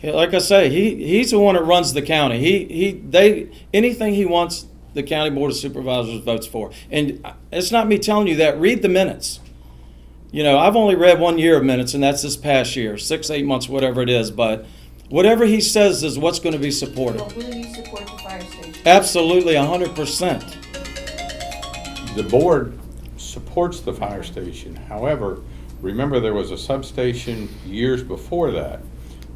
Like I say, he's the one that runs the county. Anything he wants, the county board of supervisors votes for. And it's not me telling you that. Read the minutes. You know, I've only read 1 year of minutes, and that's this past year, 6, 8 months, whatever it is. But whatever he says is what's going to be supported. Well, will you support the fire station? Absolutely, 100%. The board supports the fire station. However, remember, there was a substation years before that.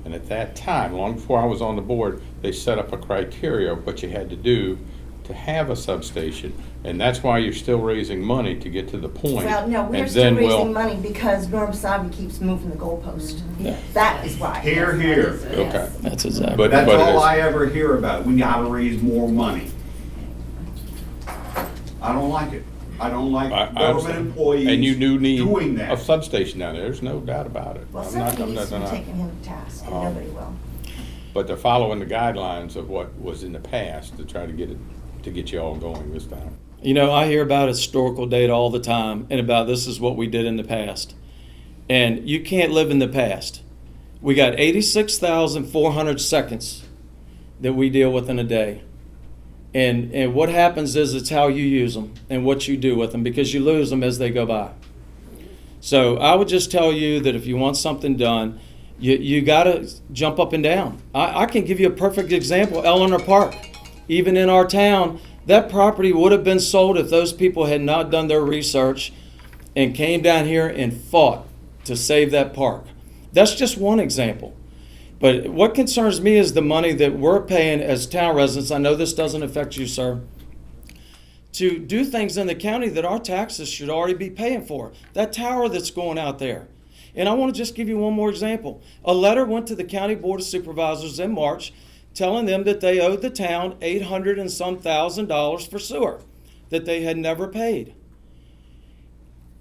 And at that time, long before I was on the board, they set up a criteria of what you had to do to have a substation. And that's why you're still raising money to get to the point. Well, no, we're And still then raising money because Norm Savi keeps moving the goalpost. Yeah. That is why. Here, here. Okay. That's exactly. But That's it all is- I ever hear about. We gotta raise more money. I don't like it. I don't like I government understand. employees And you do need doing a that. substation down there, there's no doubt about it. Well, I'm not- somebody needs to be not- taking him to task, and nobody will. But they're following the guidelines of what was in the past to try to get you all going this time. You know, I hear about historical data all the time, and about this is what we did in the past. And you can't live in the past. We got 86,400 seconds that we deal with in a day. And what happens is it's how you use them and what you do with them, because you lose them as they go by. So I would just tell you that if you want something done, you got to jump up and down. I can give you a perfect example, Eleanor Park. Even in our town, that property would have been sold if those people had not done their research and came down here and fought to save that park. That's just one example. But what concerns me is the money that we're paying as town residents. I know this doesn't affect you, sir, to do things in the county that our taxes should already be paying for. That tower that's going out there. And I want to just give you one more example. A letter went to the County Board of Supervisors in March telling them that they owed the town $800 and some thousand for sewer that they had never paid.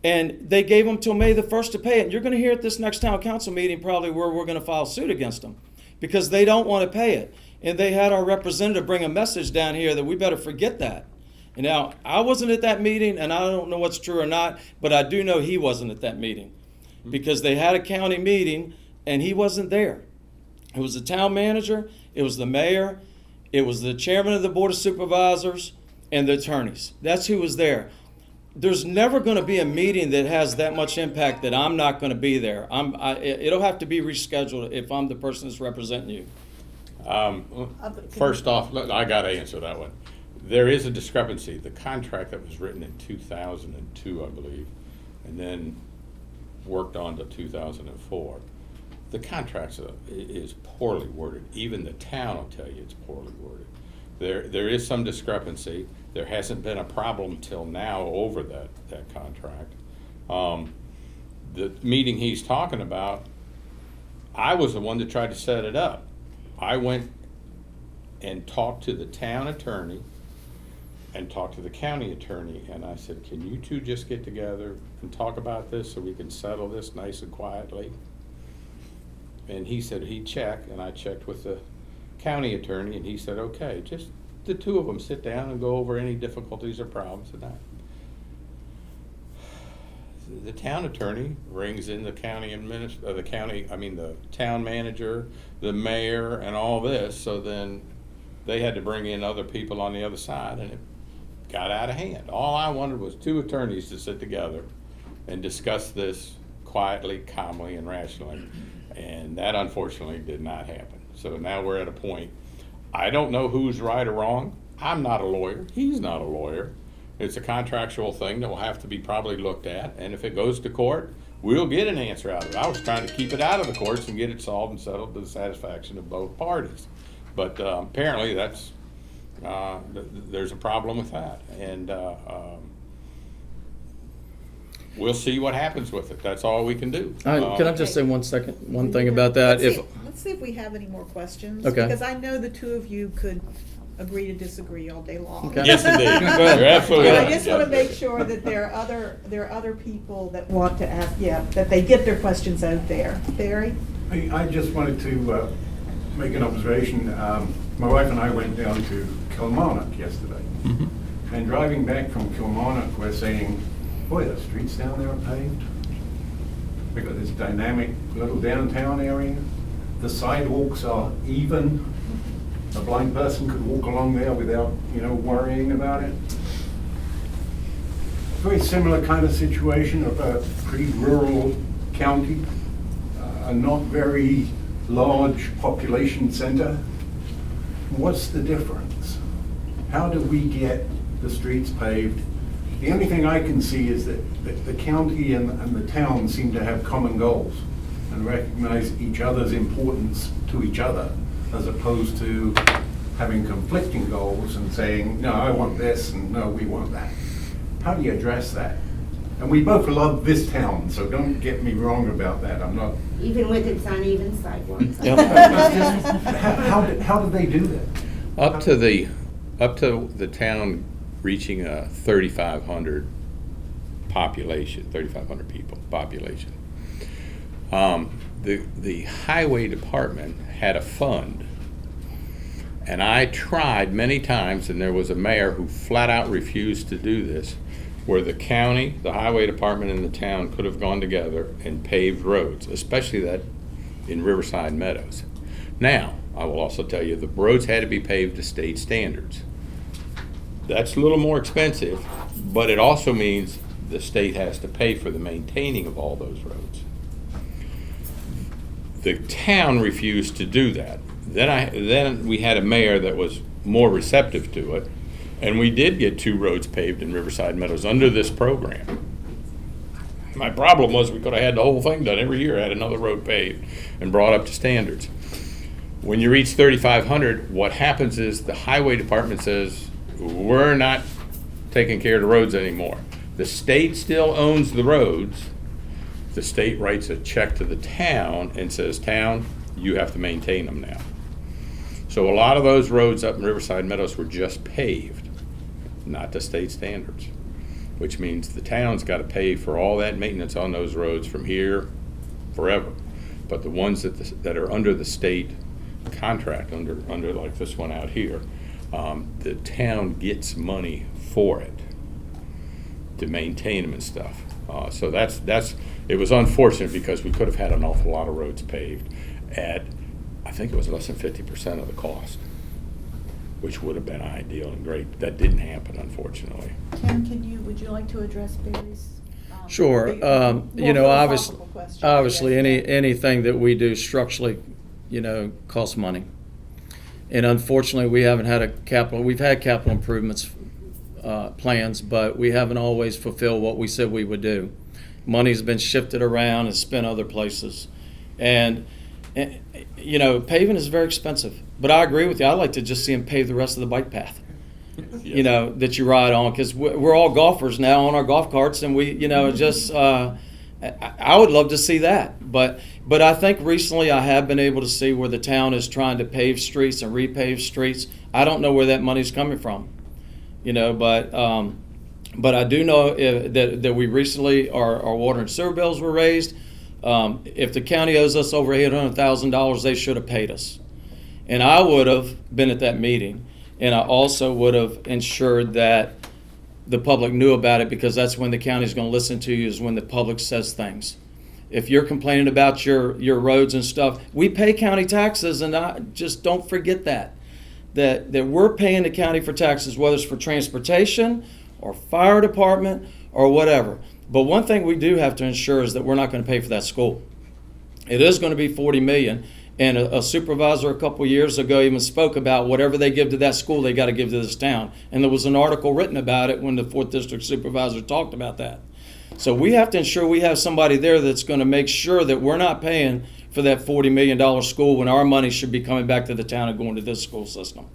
And they gave them till May the 1st to pay it. And you're going to hear at this next town council meeting probably where we're going to file suit against them because they don't want to pay it. And they had our representative bring a message down here that we better forget that. And now, I wasn't at that meeting, and I don't know what's true or not, but I do know he wasn't at that meeting because they had a county meeting and he wasn't there. It was the town manager, it was the mayor, it was the chairman of the board of supervisors, and the attorneys. That's who was there. There's never going to be a meeting that has that much impact that I'm not going to be there. It'll have to be rescheduled if I'm the person that's representing you. First off, I got to answer that one. There is a discrepancy. The contract that was written in 2002, I believe, and then worked on to 2004, the contract is poorly worded. Even the town will tell you it's poorly worded. There is some discrepancy. There hasn't been a problem till now over that contract. The meeting he's talking about, I was the one that tried to set it up. I went and talked to the town attorney and talked to the county attorney, and I said, can you two just get together and talk about this so we can settle this nice and quietly? And he said he'd check, and I checked with the county attorney, and he said, okay, just the two of them sit down and go over any difficulties or problems and that. The town attorney brings in the the town manager, the mayor, and all this, so then they had to bring in other people on the other side, and it got out of hand. All I wanted was two attorneys to sit together and discuss this quietly, calmly, and rationally, and that unfortunately did not happen. So now we're at a point, I don't know who's right or wrong. I'm not a lawyer, he's not a lawyer. It's a contractual thing that will have to be probably looked at, and if it goes to court, we'll get an answer out of it. I was trying to keep it out of the courts and get it solved and settled to the satisfaction of both parties. But apparently that's, there's a problem with that. And we'll see what happens with it. That's all we can do. Can I just say one thing about that? Let's see if we have any more questions. Okay. Because I know the two of you could agree to disagree all day long. Okay. Yes, indeed. You're absolutely But right. I just want to make sure that there are other people that want to ask, that they get their questions out there. Barry? I just wanted to make an observation. My wife and I went down to Kilmarnock yesterday. Mm-hmm. And driving back from Kilmarnock, we're saying, boy, the streets down there are paved. We've got this dynamic little downtown area. The sidewalks are even. A blind person could walk along there without, worrying about it. Very similar kind of situation of a pretty rural county, a not very large population center. What's the difference? How do we get the streets paved? The only thing I can see is that the county and the town seem to have common goals and recognize each other's importance to each other, as opposed to having conflicting goals and saying, no, I want this, and no, we want that. How do you address that? And we both love this town, so don't get me wrong about that. I'm not. Even with its uneven sidewalks. How do they do that? Up to the town reaching a 3,500 population, 3,500 people population. The highway department had a fund, and I tried many times, and there was a mayor who flat out refused to do this, where the county, the highway department, and the town could have gone together and paved roads, especially that in Riverside Meadows. Now, I will also tell you, the roads had to be paved to state standards. That's a little more expensive, but it also means the state has to pay for the maintaining of all those roads. The town refused to do that. Then we had a mayor that was more receptive to it, and we did get 2 roads paved in Riverside Meadows under this program. My problem was we could have had the whole thing done every year, had another road paved and brought up to standards. When you reach 3,500, what happens is the highway department says, we're not taking care of the roads anymore. The state still owns the roads. The state writes a check to the town and says, town, you have to maintain them now. So a lot of those roads up in Riverside Meadows were just paved, not to state standards, which means the town's got to pay for all that maintenance on those roads from here forever. But the ones that are under the state contract, under like this one out here, the town gets money for it to maintain them and stuff. So it was unfortunate because we could have had an awful lot of roads paved at, I think it was less than 50% of the cost, which would have been ideal and great. That didn't happen, unfortunately. Tim, would you like to address Barry's? Sure. big- You know, more obviously, philosophical question, I obviously, guess. anything that we do structurally, you know, costs money. And unfortunately, we've had capital improvements plans, but we haven't always fulfilled what we said we would do. Money's been shifted around and spent other places. And you know, paving is very expensive. But I agree with you. I'd like to just see them pave the rest of the bike path, you know, that you ride on. Because we're all golfers now on our golf carts, and we, you know, just, I would love to see that. But I think recently I have been able to see where the town is trying to pave streets and repave streets. I don't know where that money's coming from, you know, but I do know that we recently, our water and sewer bills were raised. If the county owes us over $800,000, they should have paid us. And I would have been at that meeting, and I also would have ensured that the public knew about it, because that's when the county's going to listen to you, is when the public says things. If you're complaining about your roads and stuff, we pay county taxes, and I just don't forget that we're paying the county for taxes, whether it's for transportation or fire department or whatever. But one thing we do have to ensure is that we're not going to pay for that school. It is going to be $40 million. And a supervisor a couple years ago even spoke about whatever they give to that school, they got to give to this town. And there was an article written about it when the 4th District Supervisor talked about that. So we have to ensure we have somebody there that's going to make sure that we're not paying for that $40 million school when our money should be coming back to the town and going to this school system.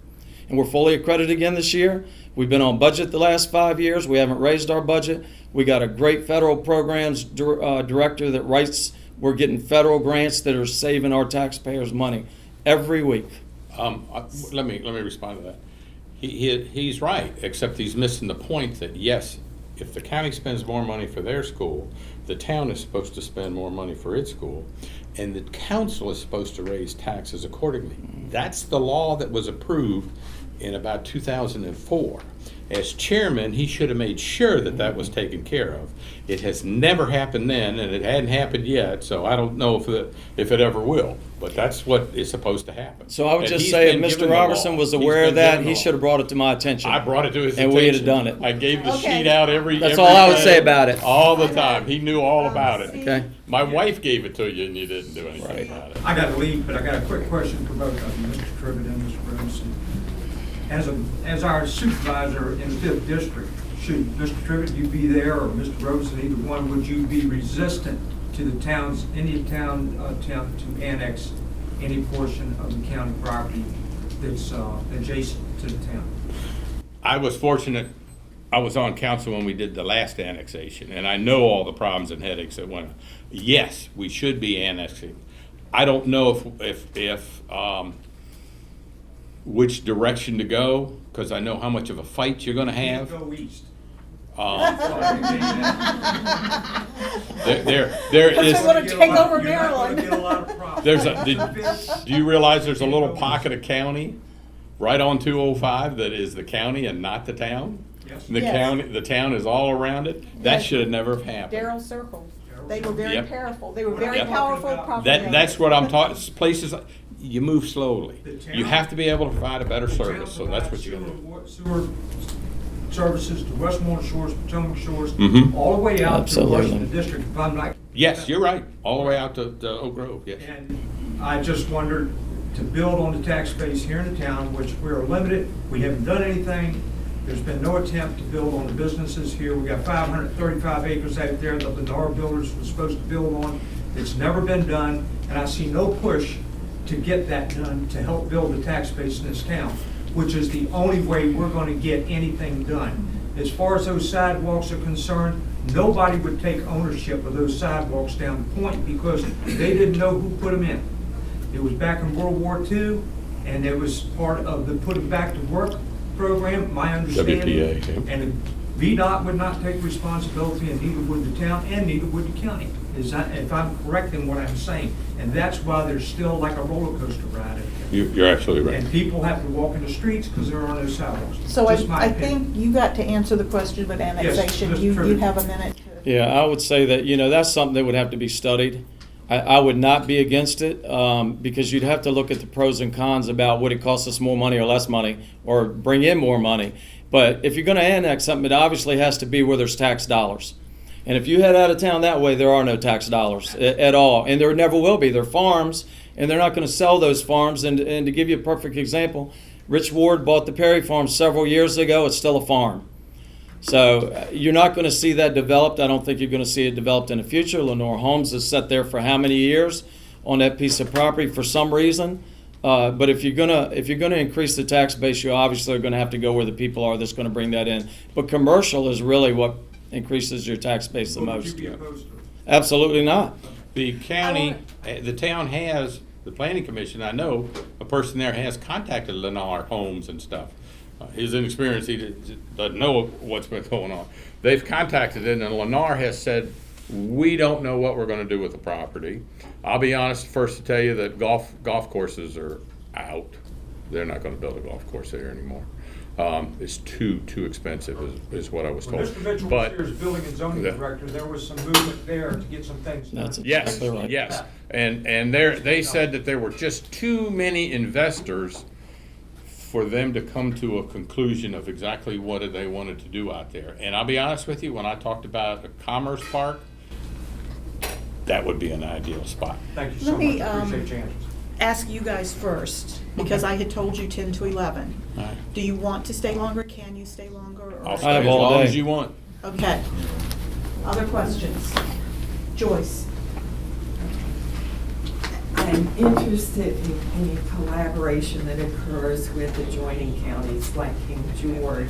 And we're fully accredited again this year. We've been on budget the last 5 years. We haven't raised our budget. We got a great federal programs director that writes. We're getting federal grants that are saving our taxpayers money every week. Let me respond to that. He's right, except he's missing the point that, yes, if the county spends more money for their school, the town is supposed to spend more money for its school, and the council is supposed to raise taxes accordingly. That's the law that was approved in about 2004. As chairman, he should have made sure that that was taken care of. It has never happened then, and it hadn't happened yet, so I don't know if it ever will. But that's what is supposed to happen. So I would And just he's say if been given Mr. the Roberson law. was He's aware been of that, given the he law. should have brought it to my attention. I brought it to his And attention. we had done it. I gave the Okay. sheet out every That's all I would day, say about it. all the time. He knew all about it. Okay. My wife gave it to you, and you didn't do anything Right. about it. I got to leave, but I got a quick question for both of you, Mr. Trivett and Mr. Roberson. As our supervisor in the 5th District, should Mr. Trivett, you be there, or Mr. Roberson, either one, would you be resistant to the town's, any town attempt to annex any portion of the county property that's adjacent to the town? I was fortunate, I was on council when we did the last annexation, and I know all the problems and headaches that went. Yes, we should be annexing. I don't know if which direction to go, because I know how much of a fight you're gonna have. Go east. There is. That's what take over You're not gonna Maryland. get a lot of problems. Do you realize there's a little pocket of county right on 205 that is the county and not the town? Yes. The town is all around it. That Yes. should have never have happened. Darryl Circle. They were very Yep. powerful. They were very Yep. powerful property owners. That's what I'm talking, places, you move slowly. The town- You have to be able to provide a better The town service, so that's what provides you're gonna do. Sewer services to Westmoreland shores, Potomac shores, Mhm. all the way out to Absolutely. Washington District, if I'm not. Yes, you're right, all the way out to Oak Grove, yes. And I just wondered, to build on the tax base here in the town, which we are limited, we haven't done anything. There's been no attempt to build on the businesses here. We got 535 acres out there that the NAR builders were supposed to build on. It's never been done, and I see no push to get that done to help build the tax base in this town, which is the only way we're going to get anything done. As far as those sidewalks are concerned, nobody would take ownership of those sidewalks down the point because they didn't know who put them in. It was back in World War II, and it was part of the Put It Back to Work program, my understanding. WPA, yeah. And VDOT would not take responsibility, and neither would the town, and neither would the county. Is that, if I'm correct in what I'm saying? And that's why there's still like a roller coaster ride in here. You're absolutely right. And people have to walk in the streets because there are no sidewalks. So Just my I opinion. think you got to answer the question with annexation. Mr. You Trivett. have a minute to. Yeah, I would say that, you know, that's something that would have to be studied. I would not be against it, because you'd have to look at the pros and cons about would it cost us more money or less money, or bring in more money. But if you're gonna annex something, it obviously has to be where there's tax dollars. And if you head out of town that way, there are no tax dollars at all, and there never will be. They're farms, and they're not gonna sell those farms. And to give you a perfect example, Rich Ward bought the Perry Farm several years ago. It's still a farm. So you're not going to see that developed. I don't think you're going to see it developed in the future. Lenore Homes has sat there for how many years on that piece of property for some reason. But if you're gonna increase the tax base, you obviously are going to have to go where the people are that's going to bring that in. But commercial is really what increases your tax base the Would most. you be opposed to it? Absolutely not. The county, the town has, the planning commission, I know, a person there has contacted Lennar Homes and stuff. His inexperience, he doesn't know what's been going on. They've contacted it, and Lennar has said, we don't know what we're gonna do with the property. I'll be honest, first to tell you that golf courses are out. They're not gonna build a golf course there anymore. It's too expensive is what I was When told. Mr. Mitchell was But here as building and zoning the- director, there was some movement there to get some things done. That's Yes, exactly right. yes. And they said that there were just too many investors for them to come to a conclusion of exactly what they wanted to do out there. And I'll be honest with you, when I talked about a commerce park, that would be an ideal spot. Thank you so Let me, much, appreciate your answers. Ask you guys first, because I had told you 10 to 11. All right. Do you want to stay longer? Can you stay longer? or- I'll I stay have as all long day. as you want. Okay. Other questions? Joyce? I'm interested in any collaboration that occurs with adjoining counties like King George.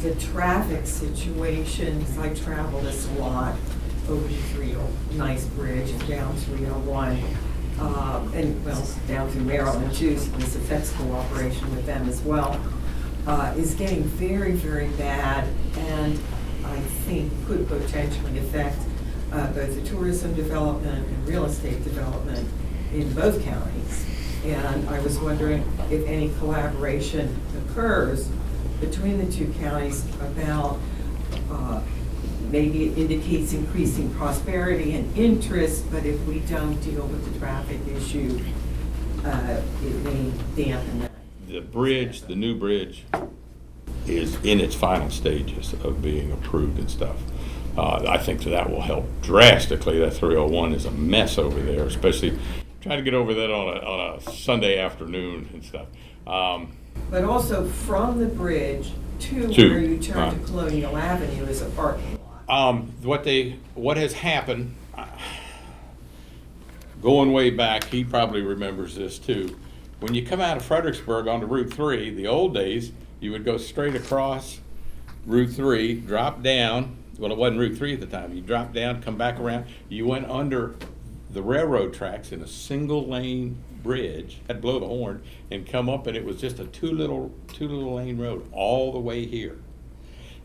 The traffic situations, I travel this a lot over the nice bridge and down 301. And well, down through Maryland too, so this affects cooperation with them as well, is getting very, very bad, and I think could potentially affect both the tourism development and real estate development in both counties. And I was wondering if any collaboration occurs between the two counties about, maybe it indicates increasing prosperity and interest, but if we don't deal with the traffic issue, it may dampen that. The bridge, the new bridge, is in its final stages of being approved and stuff. I think that will help drastically. That 301 is a mess over there, especially trying to get over that on a Sunday afternoon and stuff. But also from the bridge to To, where you turn to right. Colonial Avenue is a parking lot. What has happened, going way back, he probably remembers this too. When you come out of Fredericksburg onto Route 3, the old days, you would go straight across Route 3, drop down. Well, it wasn't Route 3 at the time. You drop down, come back around. You went under the railroad tracks in a single lane bridge, had to blow the horn, and come up, and it was just a two little lane road all the way here.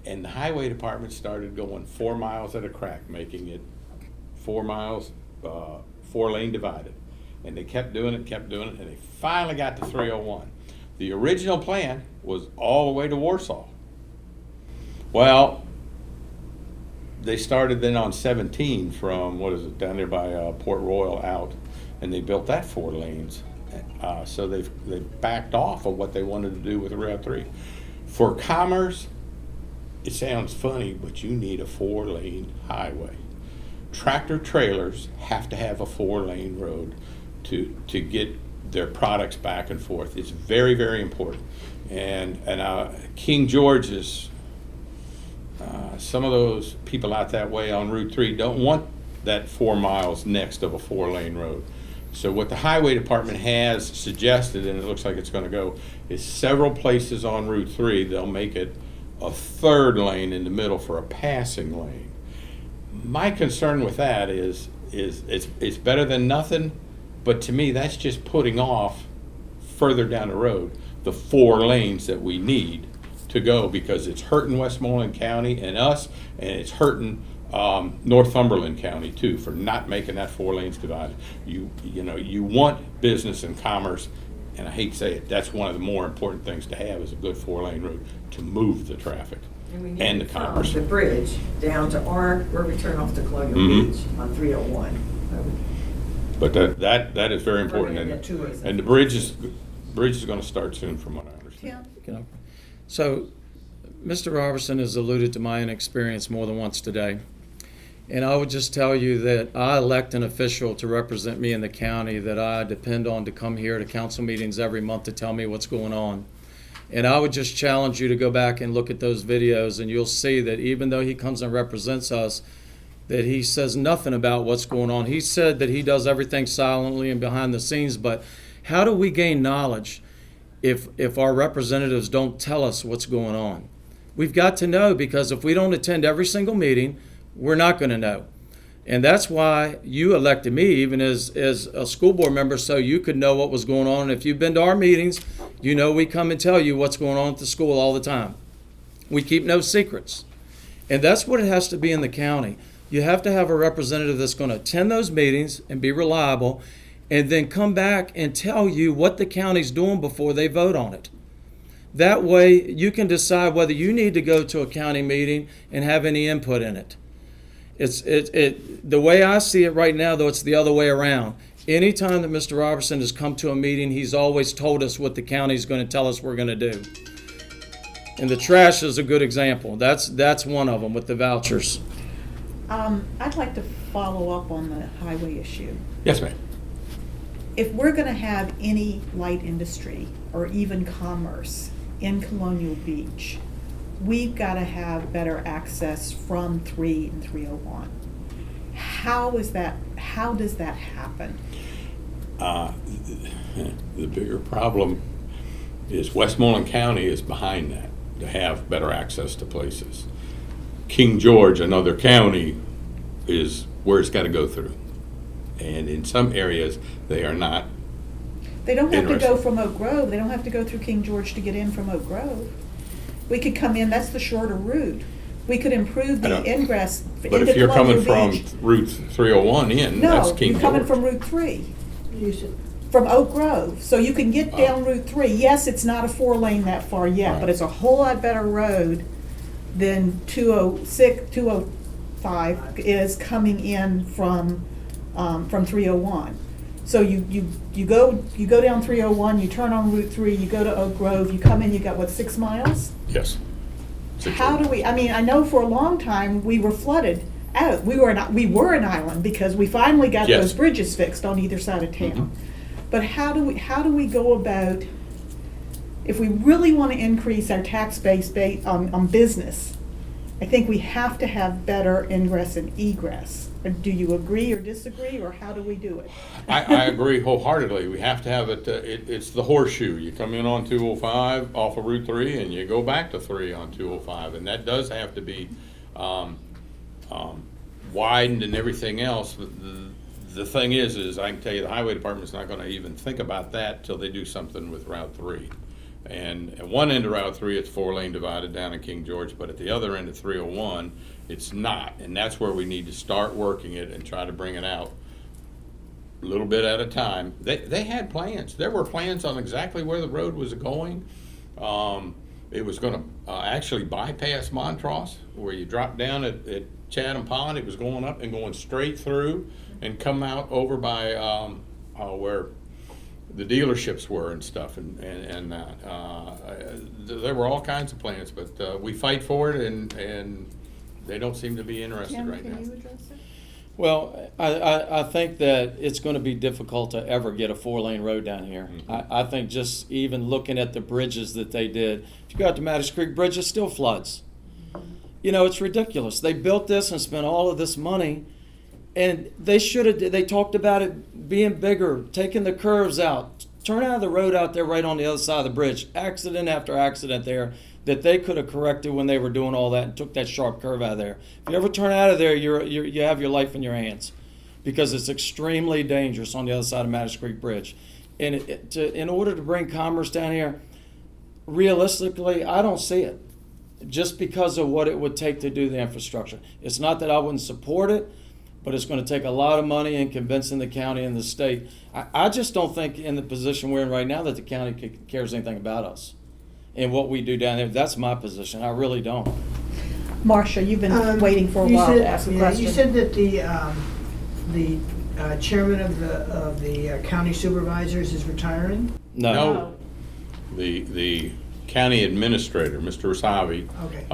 And the highway department started going 4 miles at a crack, making it 4 miles, 4 lane divided. And they kept doing it, and they finally got to 301. The original plan was all the way to Warsaw. Well, they started then on 17 from, down there by Port Royal out, and they built that 4 lanes. So they backed off of what they wanted to do with Route 3. For commerce, it sounds funny, but you need a 4-lane highway. Tractor trailers have to have a 4-lane road to get their products back and forth. It's very, very important. And King George is, some of those people out that way on Route 3 don't want that 4 miles next of a 4-lane road. So what the highway department has suggested, and it looks like it's going to go, is several places on Route 3, they'll make it a 3rd lane in the middle for a passing lane. My concern with that is it's better than nothing, but to me that's just putting off further down the road the 4 lanes that we need to go, because it's hurting Westmoreland County and us, and it's hurting Northumberland County too for not making that 4 lanes divided. You want business and commerce, and I hate to say it, that's one of the more important things to have is a good 4-lane road to move the traffic we need and the from commerce. The bridge down to where we turn off to Colonial Mhm. Beach on 301. But that is very important, and the bridge is gonna start soon, from what I understand. Tim? So, Mr. Roberson has alluded to my inexperience more than once today. And I would just tell you that I elect an official to represent me in the county that I depend on to come here to council meetings every month to tell me what's going on. And I would just challenge you to go back and look at those videos, and you'll see that even though he comes and represents us, that he says nothing about what's going on. He said that he does everything silently and behind the scenes, but how do we gain knowledge if our representatives don't tell us what's going on? We've got to know, because if we don't attend every single meeting, we're not going to know. And that's why you elected me, even as a school board member, so you could know what was going on. And if you've been to our meetings, you know we come and tell you what's going on at the school all the time. We keep no secrets. And that's what it has to be in the county. You have to have a representative that's going to attend those meetings and be reliable, and then come back and tell you what the county's doing before they vote on it. That way, you can decide whether you need to go to a county meeting and have any input in it. The way I see it right now, though, it's the other way around. Anytime that Mr. Roberson has come to a meeting, he's always told us what the county's going to tell us we're going to do. And the trash is a good example. That's one of them with the vouchers. I'd like to follow up on the highway issue. Yes, ma'am. If we're gonna have any light industry or even commerce in Colonial Beach, we've gotta have better access from 3 and 301. How does that happen? The bigger problem is Westmoreland County is behind that, to have better access to places. King George, another county, is where it's got to go through. And in some areas, they are not. They don't have to go interested. from Oak Grove. They don't have to go through King George to get in from Oak Grove. We could come in, that's the shorter route. We could improve the ingress into But if you're coming Colonial from Beach. Route 301 in, that's No, King you're George. coming from Route 3. From Oak Grove. So you can get down Route 3. Yes, it's not a 4-lane that far yet, Right. but it's a whole lot better road than 205 is coming in from 301. So you go down 301, you turn on Route 3, you go to Oak Grove, you come in, you got what, 6 miles? Yes. How do we, I mean, I know for a long time we were flooded out. We were an island because we finally got Yes. those bridges fixed on either side of town. But how do we go about, if we really want to increase our tax base on business, I think we have to have better ingress and egress. Do you agree or disagree, or how do we do it? I agree wholeheartedly. We have to have it, it's the horseshoe. You come in on 205 off of Route 3 and you go back to 3 on 205. And that does have to be widened and everything else. The thing is I can tell you the highway department's not gonna even think about that till they do something with Route 3. And at one end of Route 3, it's 4-lane divided down in King George, but at the other end of 301, it's not. And that's where we need to start working it and try to bring it out a little bit at a time. They had plans. There were plans on exactly where the road was going. It was gonna actually bypass Montrose, where you drop down at Chatham Pond. It was going up and going straight through and come out over by where the dealerships were and stuff, and there were all kinds of plans, but we fight for it, and they don't seem to be interested Tim, right now. can you address it? Well, I think that it's going to be difficult to ever get a 4-lane road down here. I think just even looking at the bridges that they did, if you go out to Mattis Creek Bridge, it still floods. You know, it's ridiculous. They built this and spent all of this money, and they talked about it being bigger, taking the curves out, turn out of the road out there right on the other side of the bridge, accident after accident there, that they could have corrected when they were doing all that and took that sharp curve out of there. If you ever turn out of there, you have your life in your hands, because it's extremely dangerous on the other side of Mattis Creek Bridge. And in order to bring commerce down here, realistically, I don't see it, just because of what it would take to do the infrastructure. It's not that I wouldn't support it, but it's going to take a lot of money in convincing the county and the state. I just don't think in the position we're in right now that the county cares anything about us and what we do down there. That's my position. I really don't. Marcia, you've been waiting for a while to ask a question. You said that the chairman of the county supervisors is retiring? No. The county administrator, Mr. Rasavi, Okay.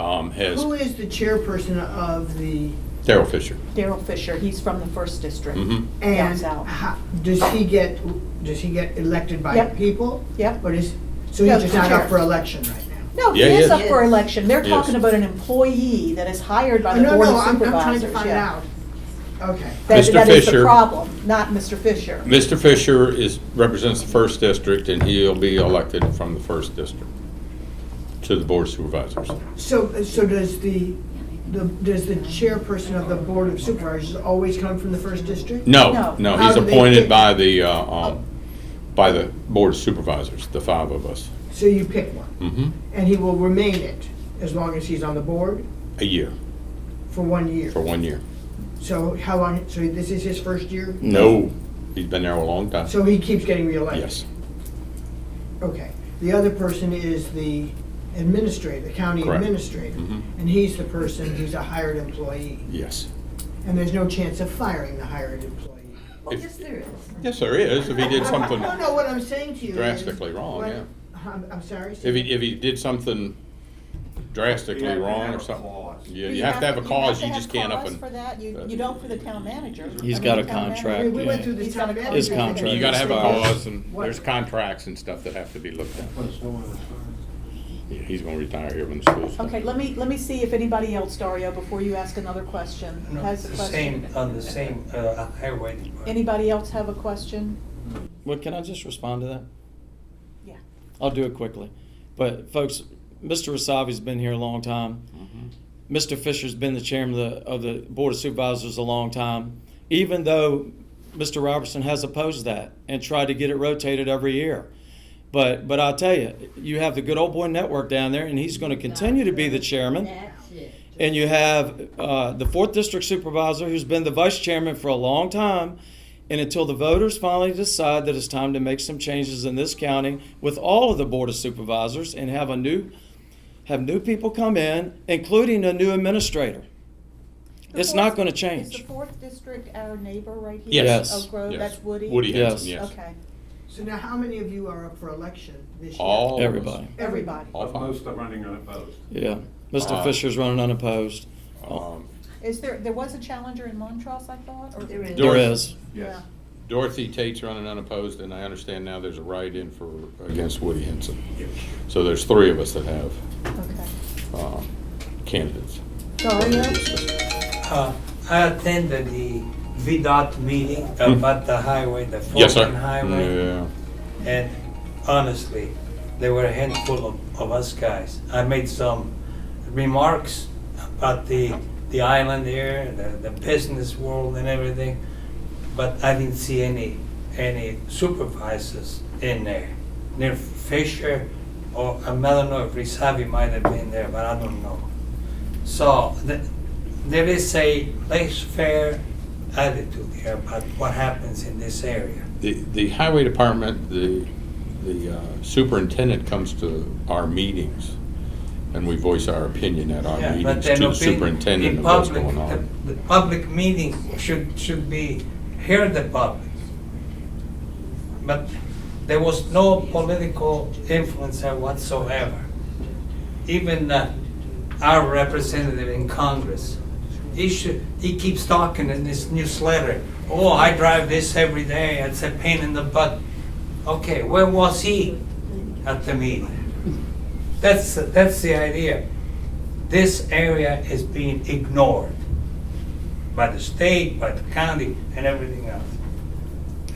has, Who is the chairperson of the, Daryl Fisher. Daryl Fisher, he's from the first district. Mhm. Down and south. does he get elected by Yep. people? Yep. Or so Yeah, he's just not chair. up for election right now? No, he Yeah, is yeah. up for election. They're Yes. talking about an employee that is hired by the No, Board no, of I'm Supervisors. trying to find yeah. out. Okay. That is the Fisher- problem, not Mr. Fisher. Mr. Fisher represents the first district, and he'll be elected from the first district to the Board of Supervisors. So does the chairperson of the Board of Supervisors always come from the first district? No. No, How he's do they appointed pick? by the Board of Supervisors, the 5 of us. So you pick one, Mm-hmm. and he will remain it as long as he's on the board A year, for 1 year? for 1 year. So how long, so this is his first year? No, he's been there a long time. So he keeps getting reelected? Yes. Okay. The other person is the administrator, the county Correct. administrator. Mhm. And he's the person who's a hired employee. Yes. And there's no chance of firing the hired employee. If- Yes, there is. Yes, there is, if he did something No, what I'm saying to you is. drastically wrong, what- yeah. I'm sorry? If he did something drastically wrong or something. You have to have a cause, you just can't up cause and. for that. You don't for the town manager. He's I got mean, a town contract, manager- We went through this He's got a town His manager. contract. You gotta have a cause, and What? there's contracts and stuff that have to be looked at. Yeah, he's gonna retire here when the school's done. Okay, let me see if anybody else, Dario, before you ask another question, No, has a the question. same, on the same highway department. Anybody else have a question? Well, can I just respond to that? Yeah. I'll do it quickly. But folks, Mr. Rasavi's been here a long time. Mr. Fisher's been the chairman of the Board of Supervisors a long time, even though Mr. Roberson has opposed that and tried to get it rotated every year. But I'll tell you, you have the Good Old Boy Network down there, and he's going to continue to be the chairman. That's it. And you have the 4th District Supervisor, who's been the vice chairman for a long time. And until the voters finally decide that it's time to make some changes in this county with all of the Board of Supervisors and have new people come in, including a new administrator, it's not going to Is change. the 4th district our neighbor right here? Yes. Oak Grove, Yes. that's Woody? Woody Yes. Henson, yes. Okay, So now how many of you are up for election this year? All of us. Everybody. everybody. All five. Most are running unopposed. Yeah. Mr. Fisher's running unopposed. Is there was a challenger in Montrose, I thought? Or There is. There is. Yeah. Dorothy Tate's running unopposed, and I understand now there's a write-in against Woody Henson. So there's 3 of us that have Okay. candidates. Dario? I attended the VDOT meeting about the highway, the Yes, sir. Fulton Highway. Yeah. And honestly, there were a handful of us guys. I made some remarks about the island here, the business world and everything, but I didn't see any supervisors in there. Near Fisher, or I don't know if Risavi might have been there, but I don't know. So there is a laissez-faire attitude here about what happens in this area. The highway department, the superintendent comes to our meetings, and we voice our opinion at our Yeah, but meetings then to the superintendent in of what's public, going on. the public meeting should be hear the public. But there was no political influence there whatsoever. Even our representative in Congress, he keeps talking in this newsletter. Oh, I drive this every day. It's a pain in the butt. Okay, where was he at the meeting? That's the idea. This area is being ignored by the state, by the county, and everything else.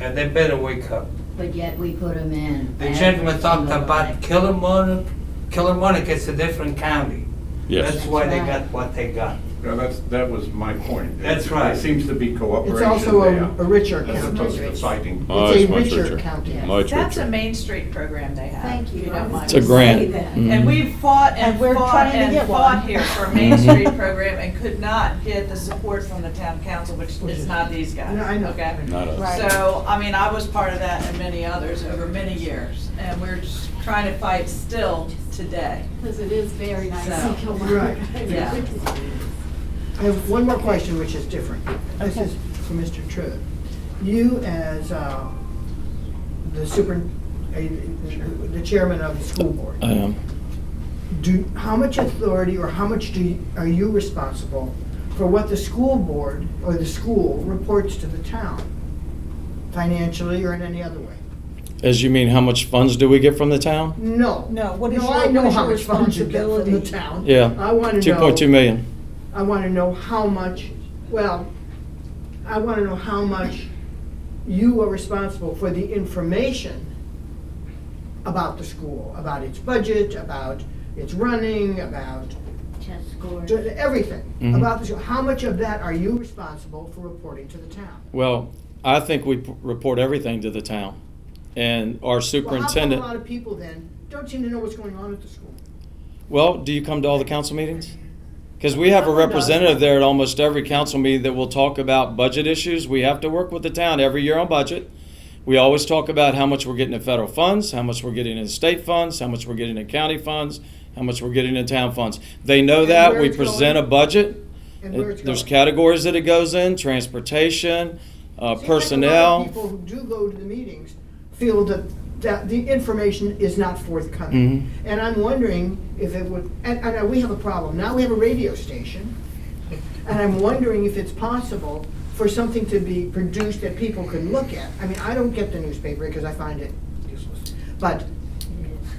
And they better wake up. But yet we put them in. The gentleman every talked single about election. Killarnonic, it's a different county. Yes. That's why they That's right. got what they got. Yeah, that was my point. That's right. There seems to be It's cooperation also there, a richer as county. opposed to fighting. Oh, It's it's a much richer richer. county. Much That's a richer. Main Street program they have. Thank you. if don't mind It's a me grant. saying that. Mhm. And we fought and And we're fought trying to and get fought one. here for a Main Street program and could not get the support from the town council, which is not these guys, No, I know. okay? Not us. Right. So, I mean, I was part of that and many others over many years, and we're just trying to fight still today. Because it is very nice So, in Kilmarnock. right. Yeah. I have one more question which is different. This is for Mr. Trivett. you as the the chairman of the school board, I am. how much authority or how much are you responsible for what the school board or the school reports to the town, financially or in any other way? As you mean, how much funds do we get from the town? No. No, what is No, your- I know what is how your much funds you get from the responsibility? town. Yeah. I want to know. 2.2 million. I want to know how much, well, I want to know how much you are responsible for the information about the school, about its budget, about its running, about Test scores. everything Mhm. about the school. How much of that are you responsible for reporting to the town? Well, I think we report everything to the town. And our Well, superintendent. how come a lot of people then don't seem to know what's going on at the school? Well, do you come to all the council meetings? Because we have a representative there at almost every council meeting that will talk about budget issues. We have to work with the town every year on budget. We always talk about how much we're getting in federal funds, how much we're getting in state funds, how much we're getting in county funds, how much we're getting in town funds. They know And that. where We it's present going. a budget. And where it's There's going? categories that it goes in, transportation, Seems like a lot personnel. of people who do go to the meetings feel that the information is not forthcoming. Mhm. And I'm wondering if it would, and we have a problem. Now we have a radio station, and I'm wondering if it's possible for something to be produced that people can look at. I mean, I don't get the newspaper because I find it useless. But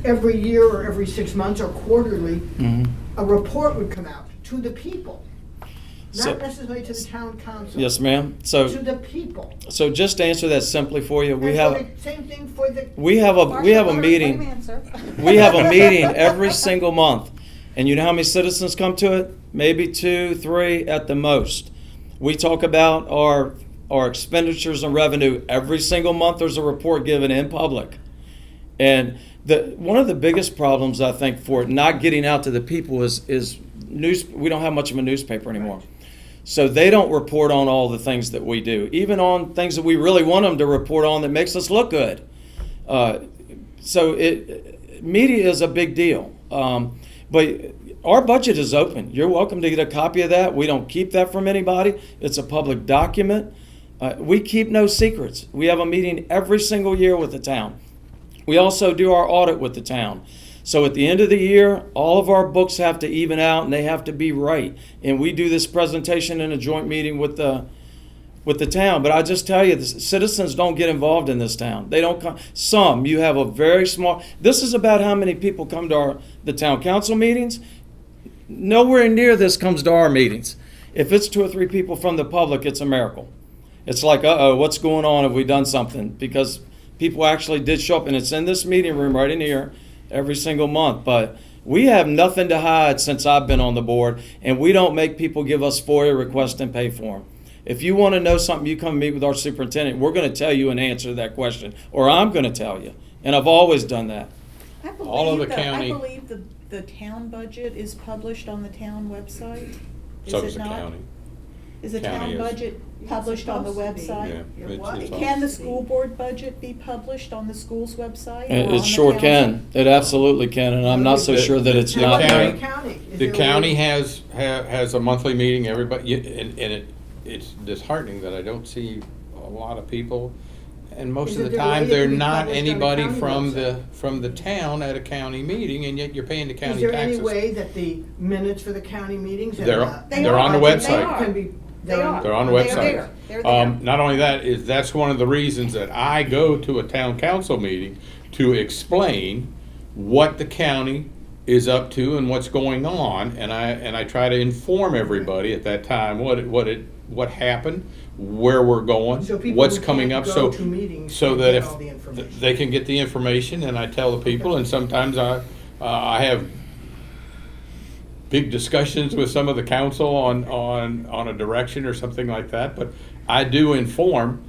every year or every 6 months or quarterly, Mhm. a report would come out to the people. So- Not necessarily to the town council. Yes, ma'am. To the people. So just to answer that simply for you, we And have. for the same thing for the. We have a meeting. We have a meeting every single month. And you know how many citizens come to it? Maybe 2, 3 at the most. We talk about our expenditures and revenue. Every single month there's a report given in public. And one of the biggest problems I think for not getting out to the people is we don't have much of a newspaper anymore. So they don't report on all the things that we do, even on things that we really want them to report on that makes us look good. So media is a big deal. But our budget is open. You're welcome to get a copy of that. We don't keep that from anybody. It's a public document. We keep no secrets. We have a meeting every single year with the town. We also do our audit with the town. So at the end of the year, all of our books have to even out and they have to be right. And we do this presentation in a joint meeting with the town. But I just tell you, the citizens don't get involved in this town. They don't come. Some, you have a very small. This is about how many people come to the town council meetings. Nowhere near this comes to our meetings. If it's 2 or 3 people from the public, it's a miracle. It's like, uh-oh, what's going on? Have we done something? Because people actually did show up, and it's in this meeting room right in here every single month. But we have nothing to hide since I've been on the board, and we don't make people give us FOIA requests and pay for them. If you want to know something, you come meet with our superintendent. We're going to tell you an answer to that question, or I'm going to tell you. And I've always done that. All of the county- I believe the town budget is published on the town website. So Is does it the not? county. Is the County town is. budget published on the supposed to be. website? Yeah, It it's- was. it's Can the supposed to be. school board budget be published on the school's website? or on It the sure town's? can. It absolutely can, and I'm not so sure that it's The not county- there. The county has a monthly meeting, everybody, and it's disheartening that I don't see a lot of people. And most Is of it the there a way time, it they're can be not published on the anybody county from the town at a county meeting, and yet you're paying the Is county there any taxes. way that the minutes for the county meetings? and They're- the- they're on the budget website. Can be. They are. They're on the They're website. there. They're there. Not only that, that's one of the reasons that I go to a town council meeting to explain what the county is up to and what's going on, and I try to inform everybody at that time what happened, where we're going, So people what's who coming can't up, go to meetings so can that get if all the information. they can get the information, and I tell the people, and sometimes I have big discussions with some of the council on a direction or something like that, but I do inform.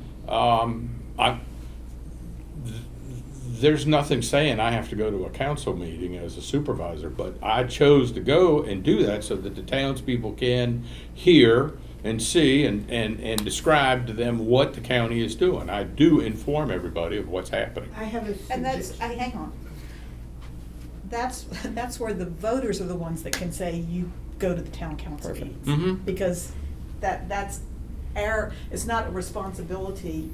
There's nothing saying I have to go to a council meeting as a supervisor, but I chose to go and do that so that the townspeople can hear and see and describe to them what the county is doing. I do inform everybody of what's happening. I have a And that's, suggestion. hang on. That's where the voters are the ones that can say you go to the town council Perfect. meetings. Mhm. Because that's it's not a responsibility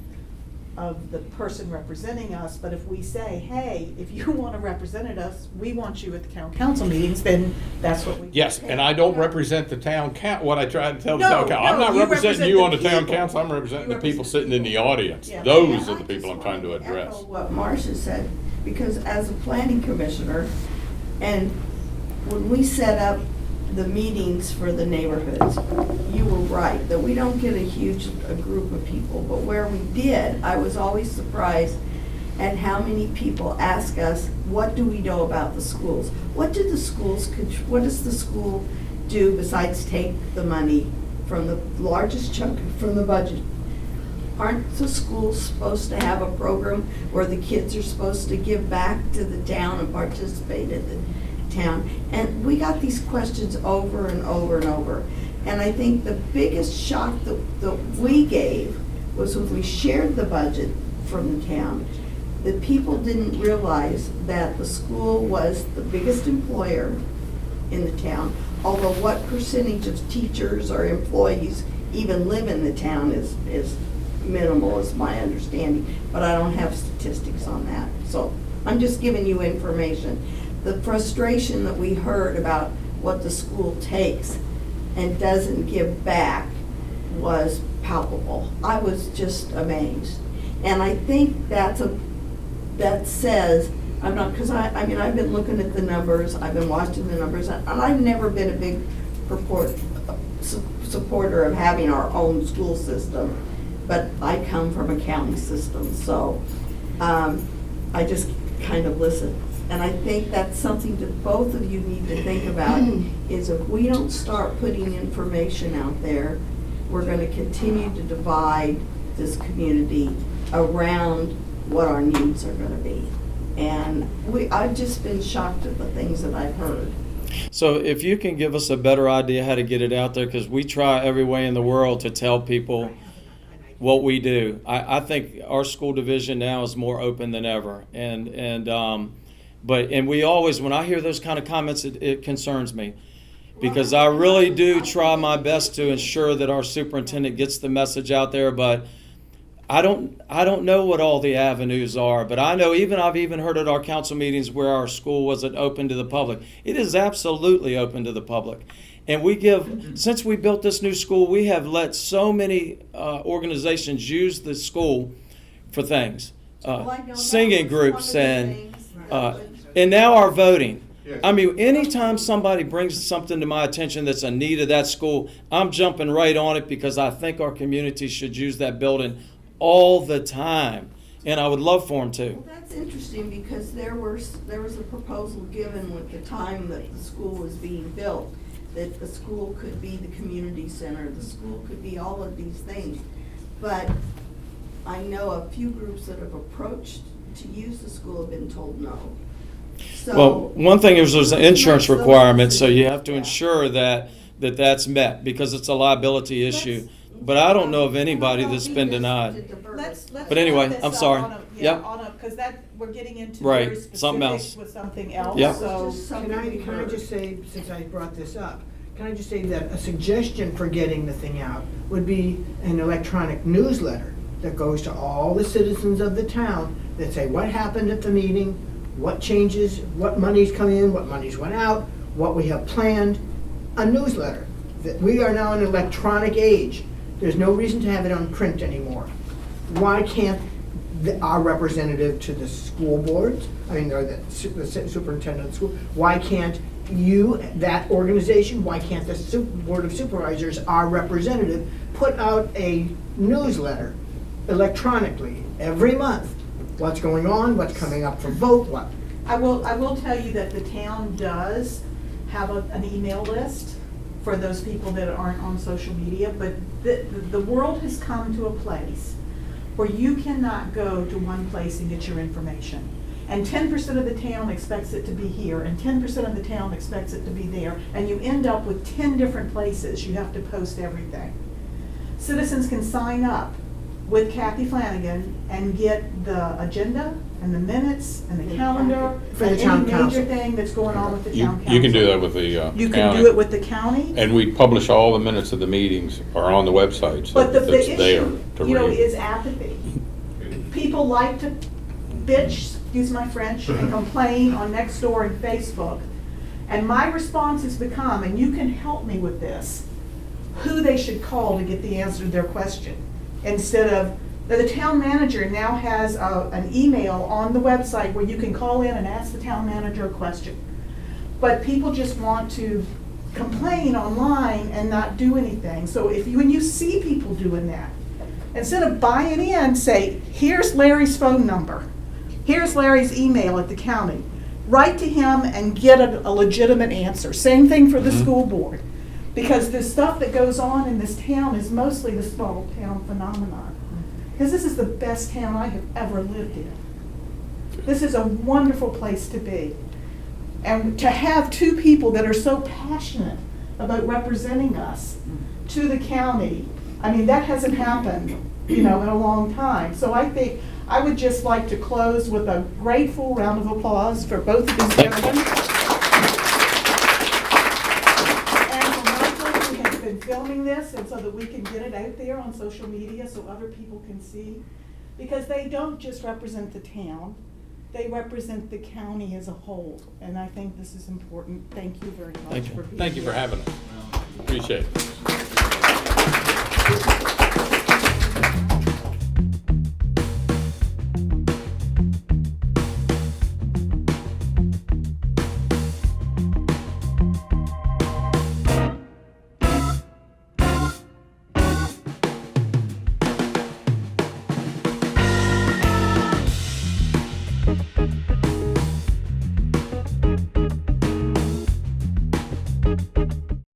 of the person representing us, but if we say, hey, if you want to represent us, we want you at the town council meetings, then that's what we. Yes, and I don't represent the town what I tried to tell the No, town council. I'm no, not you representing represent you the on the town people. council, I'm representing You the people represent sitting in the audience. Yeah. Those And are the I people I'm just trying to want address. echo what Marcia said, because as a planning commissioner, and when we set up the meetings for the neighborhoods, you were right, that we don't get a group of people, but where we did, I was always surprised at how many people ask us, what do we know about the schools? What does the school do besides take the money from the largest chunk from the budget? Aren't the schools supposed to have a program where the kids are supposed to give back to the town and participate in the town? And we got these questions over and over and over. And I think the biggest shock that we gave was when we shared the budget from the town, that people didn't realize that the school was the biggest employer in the town, although what percentage of teachers or employees even live in the town is minimal, is my understanding, but I don't have statistics on that. So I'm just giving you information. The frustration that we heard about what the school takes and doesn't give back was palpable. I was just amazed. And I think that says, I'm not, because I mean, I've been looking at the numbers, I've been watching the numbers, and I've never been a big supporter of having our own school system, but I come from a county system, so I just kind of listen. And I think that's something that both of you need to think about, is if we don't start putting information out there, we're going to continue to divide this community around what our needs are going to be. And I've just been shocked at the things that I've heard. So if you can give us a better idea how to get it out there, because we try every way in the world to tell people what we do. I think our school division now is more open than ever. But we always, when I hear those kind of comments, it concerns me. Because I really do try my best to ensure that our superintendent gets the message out there, but I don't know what all the avenues are, but I know I've even heard at our council meetings where our school wasn't open to the public. It is absolutely open to the public. And since we built this new school, we have let so many organizations use the school for things. Singing groups and now our voting. I mean, anytime somebody brings something to my attention that's a need of that school, I'm jumping right on it because I think our community should use that building all the time, and I would love for them to. Well, that's interesting because there was a proposal given with the time that the school was being built, that the school could be the community center, the school could be all of these things. But I know a few groups that have approached to use the school have been told no. So, well, one thing is there's an insurance That's requirement, so you have to yeah. ensure that's met because it's a liability issue. But I don't know of anybody that's been denied. Let's But anyway, wrap this I'm up sorry. on a- Yep. because we're getting into Right, very something else. specifics with something else, Yep. so. Can I just say, since I brought this up, can I just say that a suggestion for getting the thing out would be an electronic newsletter that goes to all the citizens of the town that say what happened at the meeting, what changes, what monies come in, what monies went out, what we have planned. A newsletter. That we are now in an electronic age. There's no reason to have it on print anymore. Why can't our representative to the school boards, or the superintendent of the school, why can't you, that organization, why can't the Board of Supervisors, our representative, put out a newsletter electronically every month? What's going on, what's coming up for vote, what? I will tell you that the town does have an email list for those people that aren't on social media, but the world has come to a place where you cannot go to one place and get your information. And 10% of the town expects it to be here, and 10% of the town expects it to be there, and you end up with 10 different places you have to post everything. Citizens can sign up with Kathy Flanagan and get the agenda and the minutes and the calendar For and the town any council. major thing that's going on with the town council. You can do that with the You can county. do it with the county. And we publish all the minutes of the meetings are on the website, so But the it's there issue, to you know, read. is apathy. People like to bitch, excuse my French, and complain on Nextdoor and Facebook. And my response has become, and you can help me with this, who they should call to get the answer to their question. Instead of, the town manager now has an email on the website where you can call in and ask the town manager a question. But people just want to complain online and not do anything. So when you see people doing that, instead of buying in, say, here's Larry's phone number, here's Larry's email at the county. Write to him and get a legitimate answer. Same thing for the school board. Because the stuff that goes on in this town is mostly the small town phenomenon. Because this is the best town I have ever lived in. This is a wonderful place to be. And to have two people that are so passionate about representing us to the county, I mean, that hasn't happened, in a long time. So I think I would just like to close with a grateful round of applause for both of these gentlemen. And for Michael, who has been filming this, and so that we can get it out there on social media so other people can see. Because they don't just represent the town, they represent the county as a whole. And I think this is important. Thank you very much for being here. Thank you for having us. Appreciate it.